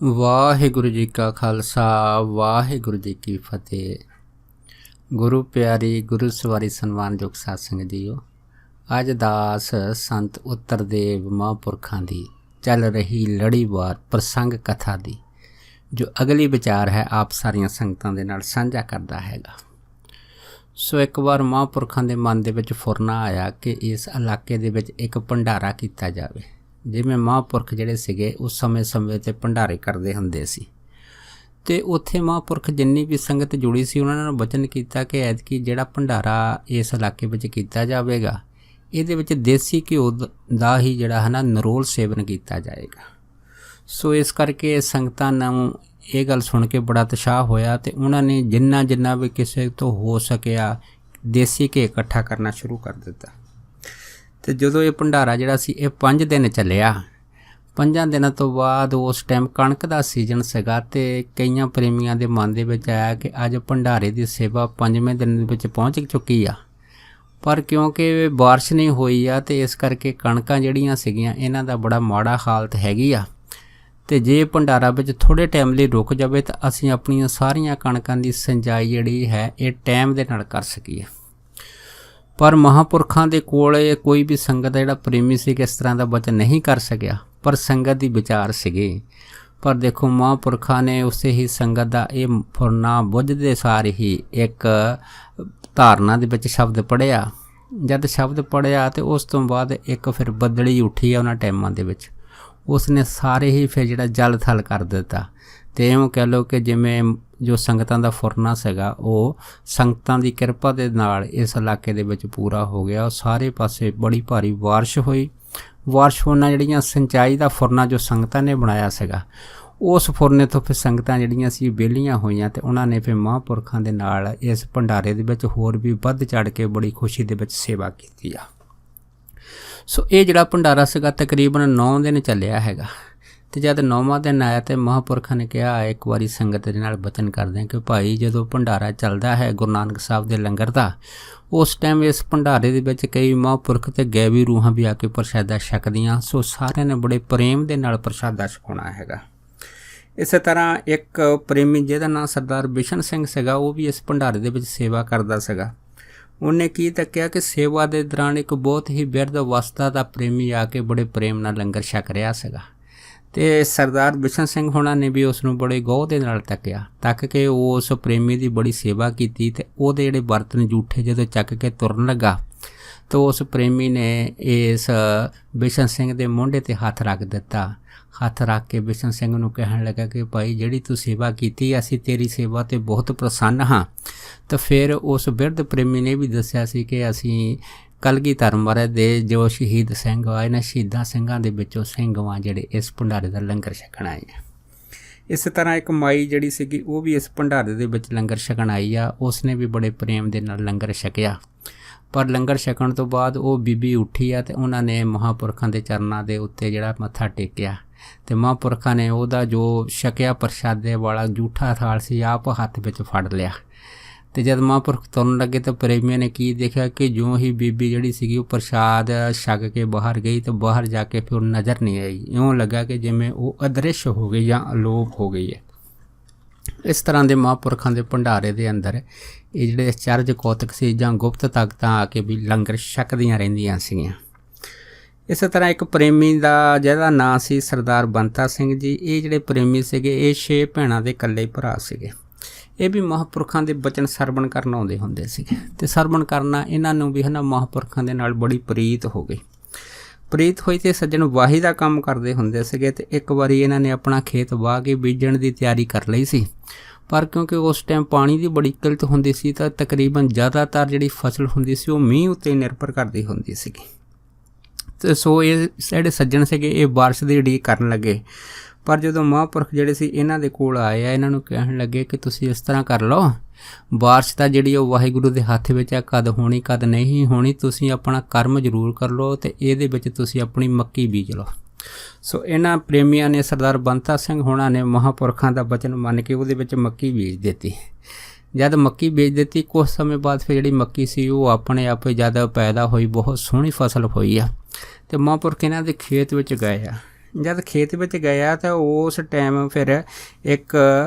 ਵਾਹਿਗੁਰੂ ਜੀ ਕਾ ਖਾਲਸਾ ਵਾਹਿਗੁਰੂ ਜੀ ਕੀ ਫਤਿਹ। ਗੁਰੂ ਪਿਆਰੀ ਗੁਰੂ ਸਵਾਰੀ ਸਨਮਾਨਯੋਗ ਸਾਧ ਸੰਗਤ ਜੀਓ, ਅੱਜ ਦਾਸ ਸੰਤ ਉੱਤਰਦੇਵ ਮਹਾਂਪੁਰਖਾਂ ਦੀ ਚੱਲ ਰਹੀ ਲੜੀਵਾਰ ਪ੍ਰਸੰਗ ਕਥਾ ਦੀ ਜੋ ਅਗਲੀ ਵਿਚਾਰ ਹੈ ਆਪ ਸਾਰੀਆਂ ਸੰਗਤਾਂ ਦੇ ਨਾਲ ਸਾਂਝਾ ਕਰਦਾ ਹੈਗਾ। ਸੋ ਇੱਕ ਵਾਰ ਮਹਾਂਪੁਰਖਾਂ ਦੇ ਮਨ ਦੇ ਵਿੱਚ ਫੁਰਨਾ ਆਇਆ ਕਿ ਇਸ ਇਲਾਕੇ ਦੇ ਵਿੱਚ ਇੱਕ ਭੰਡਾਰਾ ਕੀਤਾ ਜਾਵੇ। ਜਿਵੇਂ ਮਹਾਂਪੁਰਖ ਜਿਹੜੇ ਸੀਗੇ ਉਸ ਸਮੇਂ 'ਤੇ ਭੰਡਾਰੇ ਕਰਦੇ ਹੁੰਦੇ ਸੀ, ਅਤੇ ਉੱਥੇ ਮਹਾਂਪੁਰਖ ਜਿੰਨੀ ਵੀ ਸੰਗਤ ਜੁੜੀ ਸੀ ਉਹਨਾਂ ਨੇ ਵਚਨ ਕੀਤਾ ਕਿ ਐਤਕੀ ਜਿਹੜਾ ਭੰਡਾਰਾ ਇਸ ਇਲਾਕੇ ਵਿੱਚ ਕੀਤਾ ਜਾਵੇਗਾ ਇਹਦੇ ਵਿੱਚ ਦੇਸੀ ਘਿਓ ਦਾ ਹੀ ਜਿਹੜਾ ਹੈ ਨਾ ਨਿਰੋਲ ਸੇਵਨ ਕੀਤਾ ਜਾਏਗਾ। ਸੋ ਇਸ ਕਰਕੇ ਸੰਗਤਾਂ ਨੂੰ ਇਹ ਗੱਲ ਸੁਣ ਕੇ ਬੜਾ ਉਤਸ਼ਾਹ ਹੋਇਆ ਅਤੇ ਉਹਨਾਂ ਨੇ ਜਿੰਨਾ ਵੀ ਕਿਸੇ ਤੋਂ ਹੋ ਸਕਿਆ ਦੇਸੀ ਘੀ ਇਕੱਠਾ ਕਰਨਾ ਸ਼ੁਰੂ ਕਰ ਦਿੱਤਾ। ਅਤੇ ਜਦੋਂ ਇਹ ਭੰਡਾਰਾ ਜਿਹੜਾ ਸੀ ਇਹ 5 ਦਿਨ ਚੱਲਿਆ। 5 ਦਿਨਾਂ ਤੋਂ ਬਾਅਦ ਉਸ ਟਾਈਮ ਕਣਕ ਦਾ ਸੀਜ਼ਨ ਸੀਗਾ ਅਤੇ ਕਈਆਂ ਪ੍ਰੇਮੀਆਂ ਦੇ ਮਨ ਦੇ ਵਿੱਚ ਆਇਆ ਕਿ ਅੱਜ ਭੰਡਾਰੇ ਦੀ ਸੇਵਾ 5ਵੇਂ ਦਿਨ ਦੇ ਵਿੱਚ ਪਹੁੰਚ ਚੁੱਕੀ ਆ, ਪਰ ਕਿਉਂਕਿ ਬਾਰਿਸ਼ ਨਹੀਂ ਹੋਈ ਆ ਅਤੇ ਇਸ ਕਰਕੇ ਕਣਕਾਂ ਜਿਹੜੀਆਂ ਸੀਗੀਆਂ ਇਹਨਾਂ ਦਾ ਬੜਾ ਮਾੜਾ ਹਾਲਤ ਹੈਗੀ ਆ, ਅਤੇ ਜੇ ਭੰਡਾਰਾ ਵਿੱਚ ਥੋੜ੍ਹੇ ਟਾਈਮ ਲਈ ਰੁਕ ਜਾਵੇ ਤਾਂ ਅਸੀਂ ਆਪਣੀਆਂ ਸਾਰੀਆਂ ਕਣਕਾਂ ਦੀ ਸਿੰਜਾਈ ਜਿਹੜੀ ਹੈ ਇਹ ਟਾਈਮ ਦੇ ਨਾਲ ਕਰ ਸਕੀਏ। ਪਰ ਮਹਾਂਪੁਰਖਾਂ ਦੇ ਕੋਲ ਕੋਈ ਵੀ ਸੰਗਤ ਦਾ ਜਿਹੜਾ ਪ੍ਰੇਮੀ ਸੀ ਕਿ ਇਸ ਤਰ੍ਹਾਂ ਦਾ ਵਚਨ ਨਹੀਂ ਕਰ ਸਕਿਆ, ਪਰ ਸੰਗਤ ਦੀ ਵਿਚਾਰ ਸੀਗੇ। ਪਰ ਦੇਖੋ ਮਹਾਂਪੁਰਖਾਂ ਨੇ ਉਸੇ ਹੀ ਸੰਗਤ ਦਾ ਇਹ ਫੁਰਨਾ ਬੁੱਝਦੇ ਸਾਰ ਹੀ ਇੱਕ ਧਾਰਨਾ ਦੇ ਵਿੱਚ ਸ਼ਬਦ ਪੜ੍ਹਿਆ। ਜਦ ਸ਼ਬਦ ਪੜ੍ਹਿਆ ਅਤੇ ਉਸ ਤੋਂ ਬਾਅਦ ਇੱਕ ਫਿਰ ਬੱਦਲੀ ਉੱਠੀ ਆ ਉਹਨਾਂ ਟਾਈਮਾਂ ਦੇ ਵਿੱਚ, ਉਸਨੇ ਸਾਰੇ ਹੀ ਫਿਰ ਜਿਹੜਾ ਜਲ ਥਲ ਕਰ ਦਿੱਤਾ। ਅਤੇ ਇਉਂ ਕਹਿ ਲਓ ਕਿ ਜਿਵੇਂ ਜੋ ਸੰਗਤਾਂ ਦਾ ਫੁਰਨਾ ਸੀਗਾ ਉਹ ਸੰਗਤਾਂ ਦੀ ਕਿਰਪਾ ਦੇ ਨਾਲ ਇਸ ਇਲਾਕੇ ਦੇ ਵਿੱਚ ਪੂਰਾ ਹੋ ਗਿਆ। ਸਾਰੇ ਪਾਸੇ ਬੜੀ ਭਾਰੀ ਬਾਰਿਸ਼ ਹੋਈ। ਬਾਰਿਸ਼ ਹੋਣ ਨਾਲ ਜਿਹੜੀਆਂ ਸਿੰਚਾਈ ਦਾ ਫੁਰਨਾ ਜੋ ਸੰਗਤਾਂ ਨੇ ਬਣਾਇਆ ਸੀਗਾ ਉਸ ਫੁਰਨੇ ਤੋਂ ਫਿਰ ਸੰਗਤਾਂ ਜਿਹੜੀਆਂ ਸੀ ਵਿਹਲੀਆਂ ਹੋਈਆਂ ਅਤੇ ਉਹਨਾਂ ਨੇ ਫਿਰ ਮਹਾਂਪੁਰਖਾਂ ਦੇ ਨਾਲ ਇਸ ਭੰਡਾਰੇ ਦੇ ਵਿੱਚ ਹੋਰ ਵੀ ਵੱਧ ਚੜ੍ਹ ਕੇ ਬੜੀ ਖੁਸ਼ੀ ਦੇ ਵਿੱਚ ਸੇਵਾ ਕੀਤੀ ਆ। ਸੋ ਇਹ ਜਿਹੜਾ ਭੰਡਾਰਾ ਸੀਗਾ ਤਕਰੀਬਨ 9 ਦਿਨ ਚੱਲਿਆ ਹੈਗਾ। ਅਤੇ ਜਦ 9ਵਾਂ ਦਿਨ ਆਇਆ ਤਾਂ ਮਹਾਂਪੁਰਖਾਂ ਨੇ ਕਿਹਾ ਇੱਕ ਵਾਰੀ ਸੰਗਤ ਦੇ ਨਾਲ ਵਚਨ ਕਰਦੇ ਹਾਂ ਕਿ ਭਾਈ ਜਦੋਂ ਭੰਡਾਰਾ ਚੱਲਦਾ ਹੈ ਗੁਰੂ ਨਾਨਕ ਸਾਹਿਬ ਦੇ ਲੰਗਰ ਦਾ, ਉਸ ਟਾਈਮ ਇਸ ਭੰਡਾਰੇ ਦੇ ਵਿੱਚ ਕਈ ਮਹਾਂਪੁਰਖ ਅਤੇ ਗੈਵੀ ਰੂਹਾਂ ਵੀ ਆ ਕੇ ਪ੍ਰਸ਼ਾਦਾ ਛਕਦੀਆਂ। ਸੋ ਸਾਰਿਆਂ ਨੇ ਬੜੇ ਪ੍ਰੇਮ ਦੇ ਨਾਲ ਪ੍ਰਸ਼ਾਦਾ ਛਕਾਉਣਾ ਹੈਗਾ। ਇਸੇ ਤਰ੍ਹਾਂ ਇੱਕ ਪ੍ਰੇਮੀ ਜਿਹਦਾ ਨਾਂ ਸਰਦਾਰ ਬਿਸ਼ਨ ਸਿੰਘ ਸੀਗਾ ਉਹ ਵੀ ਇਸ ਭੰਡਾਰੇ ਦੇ ਵਿੱਚ ਸੇਵਾ ਕਰਦਾ ਸੀਗਾ। ਉਹਨੇ ਕੀ ਤੱਕਿਆ ਕਿ ਸੇਵਾ ਦੇ ਦੌਰਾਨ ਇੱਕ ਬਹੁਤ ਹੀ ਬਿਰਧ ਅਵਸਥਾ ਦਾ ਪ੍ਰੇਮੀ ਆ ਕੇ ਬੜੇ ਪ੍ਰੇਮ ਨਾਲ ਲੰਗਰ ਛਕ ਰਿਹਾ ਸੀਗਾ, ਅਤੇ ਸਰਦਾਰ ਬਿਸ਼ਨ ਸਿੰਘ ਹੋਣਾ ਨੇ ਵੀ ਉਸ ਨੂੰ ਬੜੇ ਗੌਹ ਦੇ ਨਾਲ ਤੱਕ ਕੇ ਉਸ ਪ੍ਰੇਮੀ ਦੀ ਬੜੀ ਸੇਵਾ ਕੀਤੀ। ਅਤੇ ਉਹਦੇ ਜਿਹੜੇ ਬਰਤਨ ਜੂਠੇ ਜਦੋਂ ਚੱਕ ਕੇ ਤੁਰਨ ਲੱਗਾ ਤਾਂ ਉਸ ਪ੍ਰੇਮੀ ਨੇ ਇਸ ਬਿਸ਼ਨ ਸਿੰਘ ਦੇ ਮੋਢੇ 'ਤੇ ਹੱਥ ਰੱਖ ਦਿੱਤਾ। ਹੱਥ ਰੱਖ ਕੇ ਬਿਸ਼ਨ ਸਿੰਘ ਨੂੰ ਕਹਿਣ ਲੱਗਾ ਕਿ ਭਾਈ ਜਿਹੜੀ ਤੂੰ ਸੇਵਾ ਕੀਤੀ ਅਸੀਂ ਤੇਰੀ ਸੇਵਾ 'ਤੇ ਬਹੁਤ ਪ੍ਰਸੰਨ ਹਾਂ। ਤਾਂ ਫਿਰ ਉਸ ਬਿਰਧ ਪ੍ਰੇਮੀ ਨੇ ਵੀ ਦੱਸਿਆ ਸੀ ਕਿ ਅਸੀਂ ਕਲਗੀਧਰ ਮਹਾਰਾਜ ਦੇ ਜੋ ਸ਼ਹੀਦ ਸਿੰਘ ਆ ਇਹਨਾਂ ਸ਼ਹੀਦਾਂ ਸਿੰਘਾਂ ਦੇ ਵਿੱਚੋਂ ਸਿੰਘ ਵਾਂ ਜਿਹੜੇ ਇਸ ਭੰਡਾਰੇ ਦਾ ਲੰਗਰ ਛਕਣ ਆਏ ਆ। ਇਸੇ ਤਰ੍ਹਾਂ ਇੱਕ ਮਾਈ ਜਿਹੜੀ ਸੀਗੀ ਉਹ ਵੀ ਇਸ ਭੰਡਾਰੇ ਦੇ ਵਿੱਚ ਲੰਗਰ ਛਕਣ ਆਈ ਆ। ਉਸਨੇ ਵੀ ਬੜੇ ਪ੍ਰੇਮ ਦੇ ਨਾਲ ਲੰਗਰ ਛਕਿਆ। ਪਰ ਲੰਗਰ ਛਕਣ ਤੋਂ ਬਾਅਦ ਉਹ ਬੀਬੀ ਉੱਠੀ ਆ ਅਤੇ ਉਹਨਾਂ ਨੇ ਮਹਾਂਪੁਰਖਾਂ ਦੇ ਚਰਨਾਂ ਦੇ ਉੱਤੇ ਜਿਹੜਾ ਮੱਥਾ ਟੇਕਿਆ ਅਤੇ ਮਹਾਂਪੁਰਖਾਂ ਨੇ ਉਹਦਾ ਜੋ ਛਕਿਆ ਪ੍ਰਸ਼ਾਦੇ ਵਾਲਾ ਜੂਠਾ ਥਾਲ ਸੀ ਆਪ ਹੱਥ ਵਿੱਚ ਫੜ ਲਿਆ। ਅਤੇ ਜਦ ਮਹਾਂਪੁਰਖ ਤੁਰਨ ਲੱਗੇ ਤਾਂ ਪ੍ਰੇਮੀਆਂ ਨੇ ਕੀ ਦੇਖਿਆ ਕਿ ਜਿਉਂ ਹੀ ਬੀਬੀ ਜਿਹੜੀ ਸੀਗੀ ਉਹ ਪ੍ਰਸ਼ਾਦ ਛਕ ਕੇ ਬਾਹਰ ਗਈ ਤਾਂ ਬਾਹਰ ਜਾ ਕੇ ਫਿਰ ਨਜ਼ਰ ਨਹੀਂ ਆਈ। ਇਉਂ ਲੱਗਾ ਕਿ ਜਿਵੇਂ ਉਹ ਅਦ੍ਰਿਸ਼ ਹੋ ਗਈ ਜਾਂ ਅਲੋਪ ਹੋ ਗਈ ਹੈ। ਇਸ ਤਰ੍ਹਾਂ ਦੇ ਮਹਾਂਪੁਰਖਾਂ ਦੇ ਭੰਡਾਰੇ ਦੇ ਅੰਦਰ ਇਹ ਜਿਹੜੇ ਅਚਰਜ ਕੌਤਕ ਸੀ ਜਾਂ ਗੁਪਤ ਤਾਕਤਾਂ ਆ ਕੇ ਵੀ ਲੰਗਰ ਛਕਦੀਆਂ ਰਹਿੰਦੀਆਂ ਸੀਗੀਆਂ। ਇਸੇ ਤਰ੍ਹਾਂ ਇੱਕ ਪ੍ਰੇਮੀ ਦਾ ਜਿਹਦਾ ਨਾਂ ਸੀ ਸਰਦਾਰ ਬੰਤਾ ਸਿੰਘ ਜੀ। ਇਹ ਜਿਹੜੇ ਪ੍ਰੇਮੀ ਸੀਗੇ ਇਹ 6 ਭੈਣਾਂ ਦੇ ਇਕੱਲੇ ਭਰਾ ਸੀਗੇ। ਇਹ ਵੀ ਮਹਾਂਪੁਰਖਾਂ ਦੇ ਬਚਨ ਸਰਵਣ ਕਰਨ ਆਉਂਦੇ ਹੁੰਦੇ ਸੀਗੇ ਅਤੇ ਸਰਵਣ ਕਰਨਾ ਇਹਨਾਂ ਨੂੰ ਵੀ ਹੈ ਨਾ ਮਹਾਂਪੁਰਖਾਂ ਦੇ ਨਾਲ ਬੜੀ ਪ੍ਰੀਤ ਹੋ ਗਈ। ਪ੍ਰੀਤ ਹੋਈ ਅਤੇ ਸੱਜਣ ਵਾਹੀ ਦਾ ਕੰਮ ਕਰਦੇ ਹੁੰਦੇ ਸੀਗੇ। ਅਤੇ ਇੱਕ ਵਾਰੀ ਇਹਨਾਂ ਨੇ ਆਪਣਾ ਖੇਤ ਵਾਹ ਕੇ ਬੀਜਣ ਦੀ ਤਿਆਰੀ ਕਰ ਲਈ ਸੀ, ਪਰ ਕਿਉਂਕਿ ਉਸ ਟਾਈਮ ਪਾਣੀ ਦੀ ਬੜੀ ਕਿੱਲਤ ਹੁੰਦੀ ਸੀ ਤਾਂ ਤਕਰੀਬਨ ਜ਼ਿਆਦਾਤਰ ਜਿਹੜੀ ਫਸਲ ਹੁੰਦੀ ਸੀ ਉਹ ਮੀਂਹ ਉੱਤੇ ਨਿਰਭਰ ਕਰਦੀ ਹੁੰਦੀ ਸੀਗੀ। ਅਤੇ ਸੋ ਇਹ ਜਿਹੜੇ ਸੱਜਣ ਸੀਗੇ ਇਹ ਬਾਰਿਸ਼ ਦੀ ਉਡੀਕ ਕਰਨ ਲੱਗੇ। ਪਰ ਜਦੋਂ ਮਹਾਂਪੁਰਖ ਜਿਹੜੇ ਸੀ ਇਹਨਾਂ ਦੇ ਕੋਲ ਆਏ ਆ ਇਹਨਾਂ ਨੂੰ ਕਹਿਣ ਲੱਗੇ ਕਿ ਤੁਸੀਂ ਇਸ ਤਰ੍ਹਾਂ ਕਰ ਲਓ, ਬਾਰਿਸ਼ ਤਾਂ ਜਿਹੜੀ ਉਹ ਵਾਹਿਗੁਰੂ ਦੇ ਹੱਥ ਵਿੱਚ ਆ, ਕਦ ਹੋਣੀ ਕਦ ਨਹੀਂ ਹੋਣੀ, ਤੁਸੀਂ ਆਪਣਾ ਕਰਮ ਜ਼ਰੂਰ ਕਰ ਲਓ ਅਤੇ ਇਹਦੇ ਵਿੱਚ ਤੁਸੀਂ ਆਪਣੀ ਮੱਕੀ ਬੀਜ ਲਓ। ਸੋ ਇਹਨਾਂ ਪ੍ਰੇਮੀਆਂ ਨੇ ਸਰਦਾਰ ਬੰਤਾ ਸਿੰਘ ਹੋਣਾ ਨੇ ਮਹਾਂਪੁਰਖਾਂ ਦਾ ਬਚਨ ਮੰਨ ਕੇ ਉਹਦੇ ਵਿੱਚ ਮੱਕੀ ਬੀਜ ਦਿੱਤੀ। ਜਦ ਮੱਕੀ ਬੀਜ ਦਿੱਤੀ ਕੁਝ ਸਮੇਂ ਬਾਅਦ ਫਿਰ ਜਿਹੜੀ ਮੱਕੀ ਸੀ ਉਹ ਆਪਣੇ ਆਪ ਜਦ ਪੈਦਾ ਹੋਈ ਬਹੁਤ ਸੋਹਣੀ ਫਸਲ ਹੋਈ ਆ। ਅਤੇ ਮਹਾਂਪੁਰਖ ਇਹਨਾਂ ਦੇ ਖੇਤ ਵਿੱਚ ਗਏ ਆ। जद खेत ਵਿੱਚ ਗਿਆ ਤਾਂ ਉਸ ਟਾਈਮ ਫਿਰ ਇੱਕ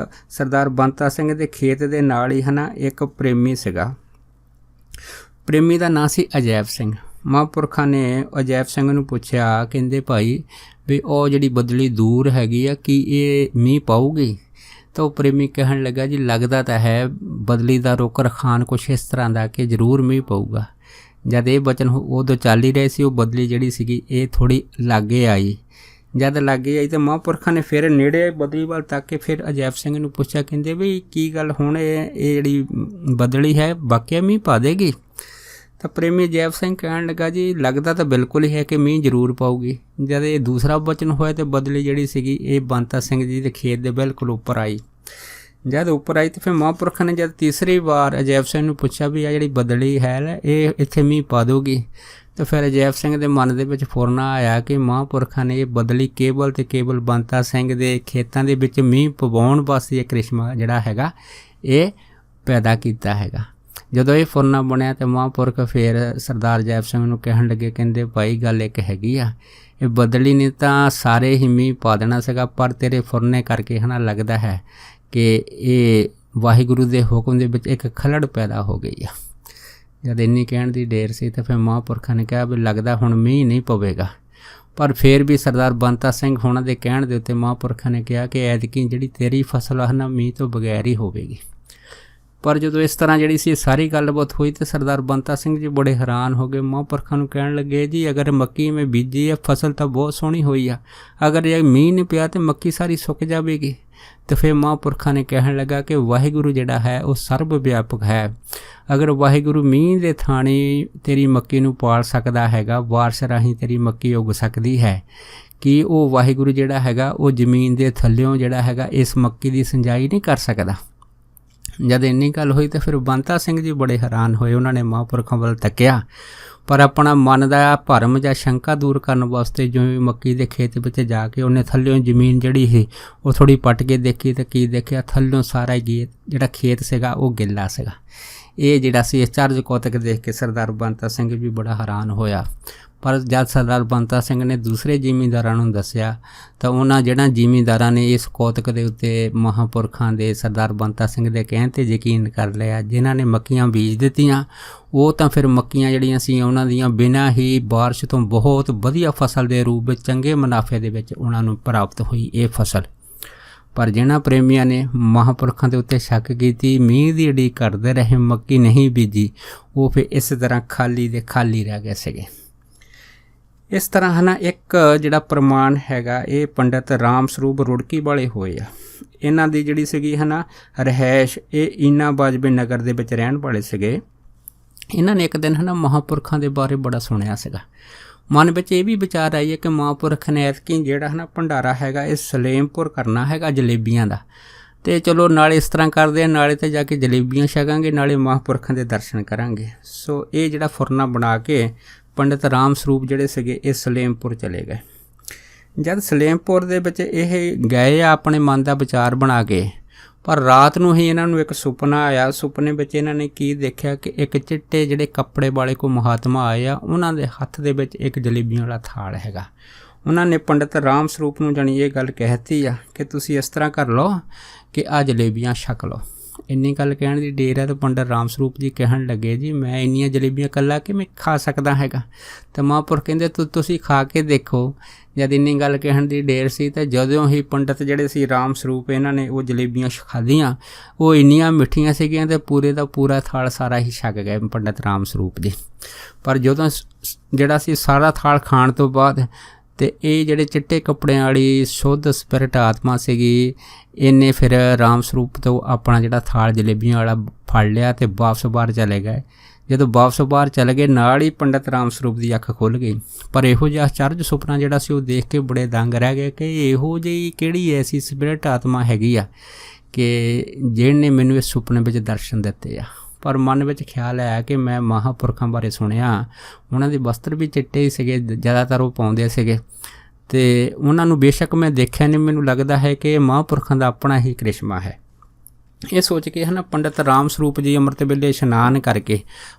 ਸਰਦਾਰ ਬੰਤਾ ਸਿੰਘ ਦੇ ਖੇਤ ਦੇ ਨਾਲ ਹੀ ਹੈ ਨਾ ਇੱਕ ਪ੍ਰੇਮੀ ਸੀਗਾ। ਪ੍ਰੇਮੀ ਦਾ ਨਾਂ ਸੀ ਅਜੈਬ ਸਿੰਘ। ਮਹਾਂਪੁਰਖਾਂ ਨੇ ਅਜੈਬ ਸਿੰਘ ਨੂੰ ਪੁੱਛਿਆ, ਕਹਿੰਦੇ ਭਾਈ ਵੀ ਉਹ ਜਿਹੜੀ ਬਦਲੀ ਦੂਰ ਹੈਗੀ ਆ ਕੀ ਇਹ ਮੀਂਹ ਪਾਊਗੀ? ਤਾਂ ਉਹ ਪ੍ਰੇਮੀ ਕਹਿਣ ਲੱਗਾ ਜੀ ਲੱਗਦਾ ਤਾਂ ਹੈ ਬਦਲੀ ਦਾ ਰੁੱਖ ਰਖਾਨ ਕੁਛ ਇਸ ਤਰ੍ਹਾਂ ਦਾ ਕਿ ਜ਼ਰੂਰ ਮੀਂਹ ਪਊਗਾ। ਜਦ ਇਹ ਬਚਨ ਉਦੋਂ ਚੱਲ ਹੀ ਰਹੇ ਸੀ, ਉਹ ਬਦਲੀ ਜਿਹੜੀ ਸੀਗੀ ਇਹ ਥੋੜ੍ਹੀ ਲਾਗੇ ਆਈ। ਜਦ ਲਾਗੇ ਆਈ ਤਾਂ ਮਹਾਂਪੁਰਖਾਂ ਨੇ ਫਿਰ ਨੇੜੇ ਬਦਲੀ ਵੱਲ ਤੱਕ ਕੇ ਫਿਰ ਅਜੈਬ ਸਿੰਘ ਨੂੰ ਪੁੱਛਿਆ, ਕਹਿੰਦੇ ਵੀ ਕੀ ਗੱਲ ਹੁਣ ਇਹ ਜਿਹੜੀ ਬਦਲੀ ਹੈ ਵਾਕਿਆ ਮੀਂਹ ਪਾ ਦੇਗੀ? ਤਾਂ ਪ੍ਰੇਮੀ ਅਜੈਬ ਸਿੰਘ ਕਹਿਣ ਲੱਗਾ ਜੀ ਲੱਗਦਾ ਤਾਂ ਬਿਲਕੁਲ ਹੀ ਹੈ ਕਿ ਮੀਂਹ ਜ਼ਰੂਰ ਪਾਊਗੀ। ਜਦ ਇਹ ਦੂਸਰਾ ਬਚਨ ਹੋਇਆ ਤਾਂ ਬਦਲੀ ਜਿਹੜੀ ਸੀਗੀ ਇਹ ਬੰਤਾ ਸਿੰਘ ਜੀ ਦੇ ਖੇਤ ਦੇ ਬਿਲਕੁਲ ਉੱਪਰ ਆਈ। ਜਦ ਉੱਪਰ ਆਈ ਤਾਂ ਫਿਰ ਮਹਾਂਪੁਰਖਾਂ ਨੇ ਜਦ ਤੀਸਰੀ ਵਾਰ ਅਜੈਬ ਸਿੰਘ ਨੂੰ ਪੁੱਛਿਆ ਵੀ ਆ ਜਿਹੜੀ ਬਦਲੀ ਹੈ ਇਹ ਇੱਥੇ ਮੀਂਹ ਪਾ ਦਊਗੀ? ਤਾਂ ਫਿਰ ਅਜੈਬ ਸਿੰਘ ਦੇ ਮਨ ਦੇ ਵਿੱਚ ਫੁਰਨਾ ਆਇਆ ਕਿ ਮਹਾਂਪੁਰਖਾਂ ਨੇ ਇਹ ਬਦਲੀ ਕੇਵਲ ਅਤੇ ਕੇਵਲ ਬੰਤਾ ਸਿੰਘ ਦੇ ਖੇਤਾਂ ਦੇ ਵਿੱਚ ਮੀਂਹ ਪਵਾਉਣ ਵਾਸਤੇ ਇਹ ਕ੍ਰਿਸ਼ਮਾ ਜਿਹੜਾ ਹੈਗਾ ਇਹ ਪੈਦਾ ਕੀਤਾ ਹੈਗਾ। ਜਦੋਂ ਇਹ ਫੁਰਨਾ ਬਣਿਆ ਤਾਂ ਮਹਾਂਪੁਰਖ ਫਿਰ ਸਰਦਾਰ ਅਜੈਬ ਸਿੰਘ ਨੂੰ ਕਹਿਣ ਲੱਗੇ, ਕਹਿੰਦੇ ਭਾਈ ਗੱਲ ਇੱਕ ਹੈਗੀ ਆ, ਇਹ ਬਦਲੀ ਨੇ ਤਾਂ ਸਾਰੇ ਹੀ ਮੀਂਹ ਪਾ ਦੇਣਾ ਸੀਗਾ, ਪਰ ਤੇਰੇ ਫੁਰਨੇ ਕਰਕੇ ਹੈ ਨਾ ਲੱਗਦਾ ਹੈ ਕਿ ਇਹ ਵਾਹਿਗੁਰੂ ਦੇ ਹੁਕਮ ਦੇ ਵਿੱਚ ਇੱਕ ਖਲੜ ਪੈਦਾ ਹੋ ਗਈ ਆ। ਜਦ ਇੰਨੀ ਕਹਿਣ ਦੀ ਢੇਰ ਸੀ ਤਾਂ ਫਿਰ ਮਹਾਂਪੁਰਖਾਂ ਨੇ ਕਿਹਾ ਵੀ ਲੱਗਦਾ ਹੁਣ ਮੀਂਹ ਨਹੀਂ ਪਵੇਗਾ। ਪਰ ਫਿਰ ਵੀ ਸਰਦਾਰ ਬੰਤਾ ਸਿੰਘ ਹੋਣਾ ਦੇ ਕਹਿਣ ਦੇ ਉੱਤੇ ਮਹਾਂਪੁਰਖਾਂ ਨੇ ਕਿਹਾ ਕਿ ਐਤਕੀ ਜਿਹੜੀ ਤੇਰੀ ਫਸਲ ਹੈ ਨਾ ਮੀਂਹ ਤੋਂ ਬਗੈਰ ਹੀ ਹੋਵੇਗੀ। ਪਰ ਜਦੋਂ ਇਸ ਤਰ੍ਹਾਂ ਜਿਹੜੀ ਸੀ ਸਾਰੀ ਗੱਲਬਾਤ ਹੋਈ ਤਾਂ ਸਰਦਾਰ ਬੰਤਾ ਸਿੰਘ ਜੀ ਬੜੇ ਹੈਰਾਨ ਹੋ ਗਏ। ਮਹਾਂਪੁਰਖਾਂ ਨੂੰ ਕਹਿਣ ਲੱਗੇ ਜੀ ਅਗਰ ਮੱਕੀ ਮੈਂ ਬੀਜੀ ਹੈ ਫਸਲ ਤਾਂ ਬਹੁਤ ਸੋਹਣੀ ਹੋਈ ਆ, ਅਗਰ ਇਹ ਮੀਂਹ ਨਹੀਂ ਪਿਆ ਤਾਂ ਮੱਕੀ ਸਾਰੀ ਸੁੱਕ ਜਾਵੇਗੀ। ਤਾਂ ਫਿਰ ਮਹਾਂਪੁਰਖਾਂ ਨੇ ਕਹਿਣ ਲੱਗਾ ਕਿ ਵਾਹਿਗੁਰੂ ਜਿਹੜਾ ਹੈ ਉਹ ਸਰਬ ਵਿਆਪਕ ਹੈ। ਅਗਰ ਵਾਹਿਗੁਰੂ ਮੀਂਹ ਦੇ ਥਾਣੀ ਤੇਰੀ ਮੱਕੀ ਨੂੰ ਪਾਲ ਸਕਦਾ ਹੈਗਾ, ਬਾਰਿਸ਼ ਰਾਹੀਂ ਤੇਰੀ ਮੱਕੀ ਉੱਗ ਸਕਦੀ ਹੈ, ਕਿ ਉਹ ਵਾਹਿਗੁਰੂ ਜਿਹੜਾ ਹੈਗਾ ਉਹ ਜ਼ਮੀਨ ਦੇ ਥੱਲਿਓਂ ਜਿਹੜਾ ਹੈਗਾ ਇਸ ਮੱਕੀ ਦੀ ਸਿੰਜਾਈ ਨਹੀਂ ਕਰ ਸਕਦਾ? ਜਦ ਇੰਨੀ ਗੱਲ ਹੋਈ ਤਾਂ ਫਿਰ ਬੰਤਾ ਸਿੰਘ ਜੀ ਬੜੇ ਹੈਰਾਨ ਹੋਏ। ਉਹਨਾਂ ਨੇ ਮਹਾਂਪੁਰਖਾਂ ਵੱਲ ਤੱਕਿਆ, ਪਰ ਆਪਣਾ ਮਨ ਦਾ ਭਰਮ ਜਾਂ ਸ਼ੰਕਾ ਦੂਰ ਕਰਨ ਵਾਸਤੇ ਜਿਵੇਂ ਮੱਕੀ ਦੇ ਖੇਤ ਵਿੱਚ ਜਾ ਕੇ ਉਹਨੇ ਥੱਲਿਓਂ ਜ਼ਮੀਨ ਜਿਹੜੀ ਸੀ ਉਹ ਥੋੜ੍ਹੀ ਪੱਟ ਕੇ ਦੇਖੀ ਤਾਂ ਕੀ ਦੇਖਿਆ, ਥੱਲਿਓਂ ਸਾਰਾ ਗੇਤ ਜਿਹੜਾ ਖੇਤ ਸੀਗਾ ਉਹ ਗਿੱਲਾ ਸੀਗਾ। ਇਹ ਜਿਹੜਾ ਸੀ ਇਸ ਚਰਜ ਕੌਤਕ ਦੇਖ ਕੇ ਸਰਦਾਰ ਬੰਤਾ ਸਿੰਘ ਵੀ ਬੜਾ ਹੈਰਾਨ ਹੋਇਆ। ਪਰ ਜਦ ਸਰਦਾਰ ਬੰਤਾ ਸਿੰਘ ਨੇ ਦੂਸਰੇ ਜ਼ਿਮੀਂਦਾਰਾਂ ਨੂੰ ਦੱਸਿਆ ਤਾਂ ਉਹਨਾਂ ਜਿਹੜਾ ਜ਼ਿਮੀਂਦਾਰਾਂ ਨੇ ਇਸ ਕੌਤਕ ਦੇ ਉੱਤੇ ਮਹਾਂਪੁਰਖਾਂ ਦੇ ਸਰਦਾਰ ਬੰਤਾ ਸਿੰਘ ਦੇ ਕਹਿਣ 'ਤੇ ਯਕੀਨ ਕਰ ਲਿਆ। ਜਿਨ੍ਹਾਂ ਨੇ ਮੱਕੀਆਂ ਬੀਜ ਦਿੱਤੀਆਂ ਉਹ ਤਾਂ ਫਿਰ ਮੱਕੀਆਂ ਜਿਹੜੀਆਂ ਸੀ ਉਹਨਾਂ ਦੀਆਂ ਬਿਨਾਂ ਹੀ ਬਾਰਿਸ਼ ਤੋਂ ਬਹੁਤ ਵਧੀਆ ਫਸਲ ਦੇ ਰੂਪ ਵਿੱਚ ਚੰਗੇ ਮੁਨਾਫੇ ਦੇ ਵਿੱਚ ਉਹਨਾਂ ਨੂੰ ਪ੍ਰਾਪਤ ਹੋਈ ਇਹ ਫਸਲ। ਪਰ ਜਿਹਨਾਂ ਪ੍ਰੇਮੀਆਂ ਨੇ ਮਹਾਂਪੁਰਖਾਂ ਦੇ ਉੱਤੇ ਸ਼ੱਕ ਕੀਤੀ, ਮੀਂਹ ਦੀ ਉਡੀਕ ਕਰਦੇ ਰਹੇ, ਮੱਕੀ ਨਹੀਂ ਬੀਜੀ, ਉਹ ਫਿਰ ਇਸ ਤਰ੍ਹਾਂ ਖਾਲੀ ਦੇ ਖਾਲੀ ਰਹਿ ਗਏ ਸੀਗੇ। ਇਸ ਤਰ੍ਹਾਂ ਹੈ ਨਾ ਇੱਕ ਜਿਹੜਾ ਪ੍ਰਮਾਣ ਹੈਗਾ ਇਹ ਪੰਡਿਤ ਰਾਮ ਸਰੂਪ ਰੁੜਕੀ ਵਾਲੇ ਹੋਏ ਆ। ਇਹਨਾਂ ਦੀ ਜਿਹੜੀ ਸੀਗੀ ਹੈ ਨਾ ਰਿਹਾਇਸ਼ ਇਹ ਈਨਾ ਬਾਜਵੇ ਨਗਰ ਦੇ ਵਿੱਚ ਰਹਿਣ ਵਾਲੇ ਸੀਗੇ। ਇਹਨਾਂ ਨੇ ਇੱਕ ਦਿਨ ਹੈ ਨਾ ਮਹਾਂਪੁਰਖਾਂ ਦੇ ਬਾਰੇ ਬੜਾ ਸੁਣਿਆ ਸੀਗਾ। ਮਨ ਵਿੱਚ ਇਹ ਵੀ ਵਿਚਾਰ ਆਈ ਹੈ ਕਿ ਮਹਾਂਪੁਰਖ ਨੇ ਐਤਕੀ ਜਿਹੜਾ ਹੈ ਨਾ ਭੰਡਾਰਾ ਹੈਗਾ ਇਹ ਸਲੇਮਪੁਰ ਕਰਨਾ ਹੈਗਾ ਜਲੇਬੀਆਂ ਦਾ, ਅਤੇ ਚਲੋ ਨਾਲੇ ਇਸ ਤਰ੍ਹਾਂ ਕਰਦੇ ਆ, ਨਾਲੇ ਤਾਂ ਜਾ ਕੇ ਜਲੇਬੀਆਂ ਛਕਾਂਗੇ, ਨਾਲੇ ਮਹਾਂਪੁਰਖਾਂ ਦੇ ਦਰਸ਼ਨ ਕਰਾਂਗੇ। ਸੋ ਇਹ ਜਿਹੜਾ ਫੁਰਨਾ ਬਣਾ ਕੇ ਪੰਡਿਤ ਰਾਮ ਸਰੂਪ ਜਿਹੜੇ ਸੀਗੇ ਇਹ ਸਲੇਮਪੁਰ ਚਲੇ ਗਏ। ਜਦ ਸਲੇਮਪੁਰ ਦੇ ਵਿੱਚ ਇਹ ਗਏ ਆ ਆਪਣੇ ਮਨ ਦਾ ਵਿਚਾਰ ਬਣਾ ਕੇ, ਪਰ ਰਾਤ ਨੂੰ ਹੀ ਇਹਨਾਂ ਨੂੰ ਇੱਕ ਸੁਪਨਾ ਆਇਆ। ਸੁਪਨੇ ਵਿੱਚ ਇਹਨਾਂ ਨੇ ਕੀ ਦੇਖਿਆ ਕਿ ਇੱਕ ਚਿੱਟੇ ਜਿਹੜੇ ਕੱਪੜੇ ਵਾਲੇ ਕੋਈ ਮਹਾਤਮਾ ਆਏ ਆ, ਉਹਨਾਂ ਦੇ ਹੱਥ ਦੇ ਵਿੱਚ ਇੱਕ ਜਲੇਬੀਆਂ ਵਾਲਾ ਥਾਲ ਹੈਗਾ। ਉਹਨਾਂ ਨੇ ਪੰਡਿਤ ਰਾਮ ਸਰੂਪ ਨੂੰ ਜਾਣੀ ਇਹ ਗੱਲ ਕਹਿਤੀ ਆ ਕਿ ਤੁਸੀਂ ਇਸ ਤਰ੍ਹਾਂ ਕਰ ਲਓ ਕਿ ਆਹ ਜਲੇਬੀਆਂ ਛਕ ਲਓ। ਇੰਨੀ ਗੱਲ ਕਹਿਣ ਦੀ ਢੇਰ ਹੈ ਤਾਂ ਪੰਡਿਤ ਰਾਮ ਸਰੂਪ ਜੀ ਕਹਿਣ ਲੱਗੇ ਜੀ ਮੈਂ ਇੰਨੀਆਂ ਜਲੇਬੀਆਂ ਇਕੱਲਾ ਕਿਵੇਂ ਖਾ ਸਕਦਾ ਹੈਗਾ? ਤਾਂ ਮਹਾਂਪੁਰਖ ਕਹਿੰਦੇ ਤੁਸੀਂ ਖਾ ਕੇ ਦੇਖੋ। ਜਦ ਇੰਨੀ ਗੱਲ ਕਹਿਣ ਦੀ ਢੇਰ ਸੀ ਤਾਂ ਜਦੋਂ ਹੀ ਪੰਡਿਤ ਜਿਹੜੇ ਸੀ ਰਾਮ ਸਰੂਪ ਇਹਨਾਂ ਨੇ ਉਹ ਜਲੇਬੀਆਂ ਖਾਧੀਆਂ, ਉਹ ਇੰਨੀਆਂ ਮਿੱਠੀਆਂ ਸੀਗੀਆਂ ਅਤੇ ਪੂਰੇ ਦਾ ਪੂਰਾ ਥਾਲ ਸਾਰਾ ਹੀ ਛਕ ਗਏ ਪੰਡਿਤ ਰਾਮ ਸਰੂਪ ਜੀ। ਪਰ ਜਦੋਂ ਜਿਹੜਾ ਸੀ ਸਾਰਾ ਥਾਲ ਖਾਣ ਤੋਂ ਬਾਅਦ ਅਤੇ ਇਹ ਜਿਹੜੇ ਚਿੱਟੇ ਕੱਪੜਿਆਂ ਵਾਲੀ ਸ਼ੁੱਧ ਸਪਿਰਿਟ ਆਤਮਾ ਸੀਗੀ, ਇਹਨੇ ਫਿਰ ਰਾਮ ਸਰੂਪ ਤੋਂ ਆਪਣਾ ਜਿਹੜਾ ਥਾਲ ਜਲੇਬੀਆਂ ਵਾਲਾ ਫੜ ਲਿਆ ਅਤੇ ਵਾਪਸ ਬਾਹਰ ਚਲੇ ਗਏ। ਜਦੋਂ ਵਾਪਸ ਬਾਹਰ ਚਲੇ ਗਏ ਨਾਲ ਹੀ ਪੰਡਿਤ ਰਾਮ ਸਰੂਪ ਦੀ ਅੱਖ ਖੁੱਲ੍ਹ ਗਈ। ਪਰ ਇਹੋ ਜਿਹਾ ਅਚਰਜ ਸੁਪਨਾ ਜਿਹੜਾ ਸੀ ਉਹ ਦੇਖ ਕੇ ਬੜੇ ਦੰਗ ਰਹਿ ਗਏ ਕਿ ਇਹੋ ਜਿਹੀ ਕਿਹੜੀ ਐਸੀ ਸਪਿਰਿਟ ਆਤਮਾ ਹੈਗੀ ਆ ਕਿ ਜਿਹਨੇ ਮੈਨੂੰ ਇਸ ਸੁਪਨੇ ਵਿੱਚ ਦਰਸ਼ਨ ਦਿੱਤੇ ਆ। ਪਰ ਮਨ ਵਿੱਚ ਖਿਆਲ ਆਇਆ ਕਿ ਮੈਂ ਮਹਾਂਪੁਰਖਾਂ ਬਾਰੇ ਸੁਣਿਆ, ਉਹਨਾਂ ਦੇ ਵਸਤਰ ਵੀ ਚਿੱਟੇ ਹੀ ਸੀਗੇ, ਜ਼ਿਆਦਾਤਰ ਉਹ ਪਾਉਂਦੇ ਸੀਗੇ, ਅਤੇ ਉਹਨਾਂ ਨੂੰ ਬੇਸ਼ੱਕ ਮੈਂ ਦੇਖਿਆ ਨਹੀਂ, ਮੈਨੂੰ ਲੱਗਦਾ ਹੈ ਕਿ ਇਹ ਮਹਾਂਪੁਰਖਾਂ ਦਾ ਆਪਣਾ ਹੀ ਕ੍ਰਿਸ਼ਮਾ ਹੈ। ਇਹ ਸੋਚ ਕੇ ਹੈ ਨਾ ਪੰਡਿਤ ਰਾਮ ਸਰੂਪ ਜੀ ਅੰਮ੍ਰਿਤ ਵੇਲੇ ਇਸ਼ਨਾਨ ਕਰਕੇ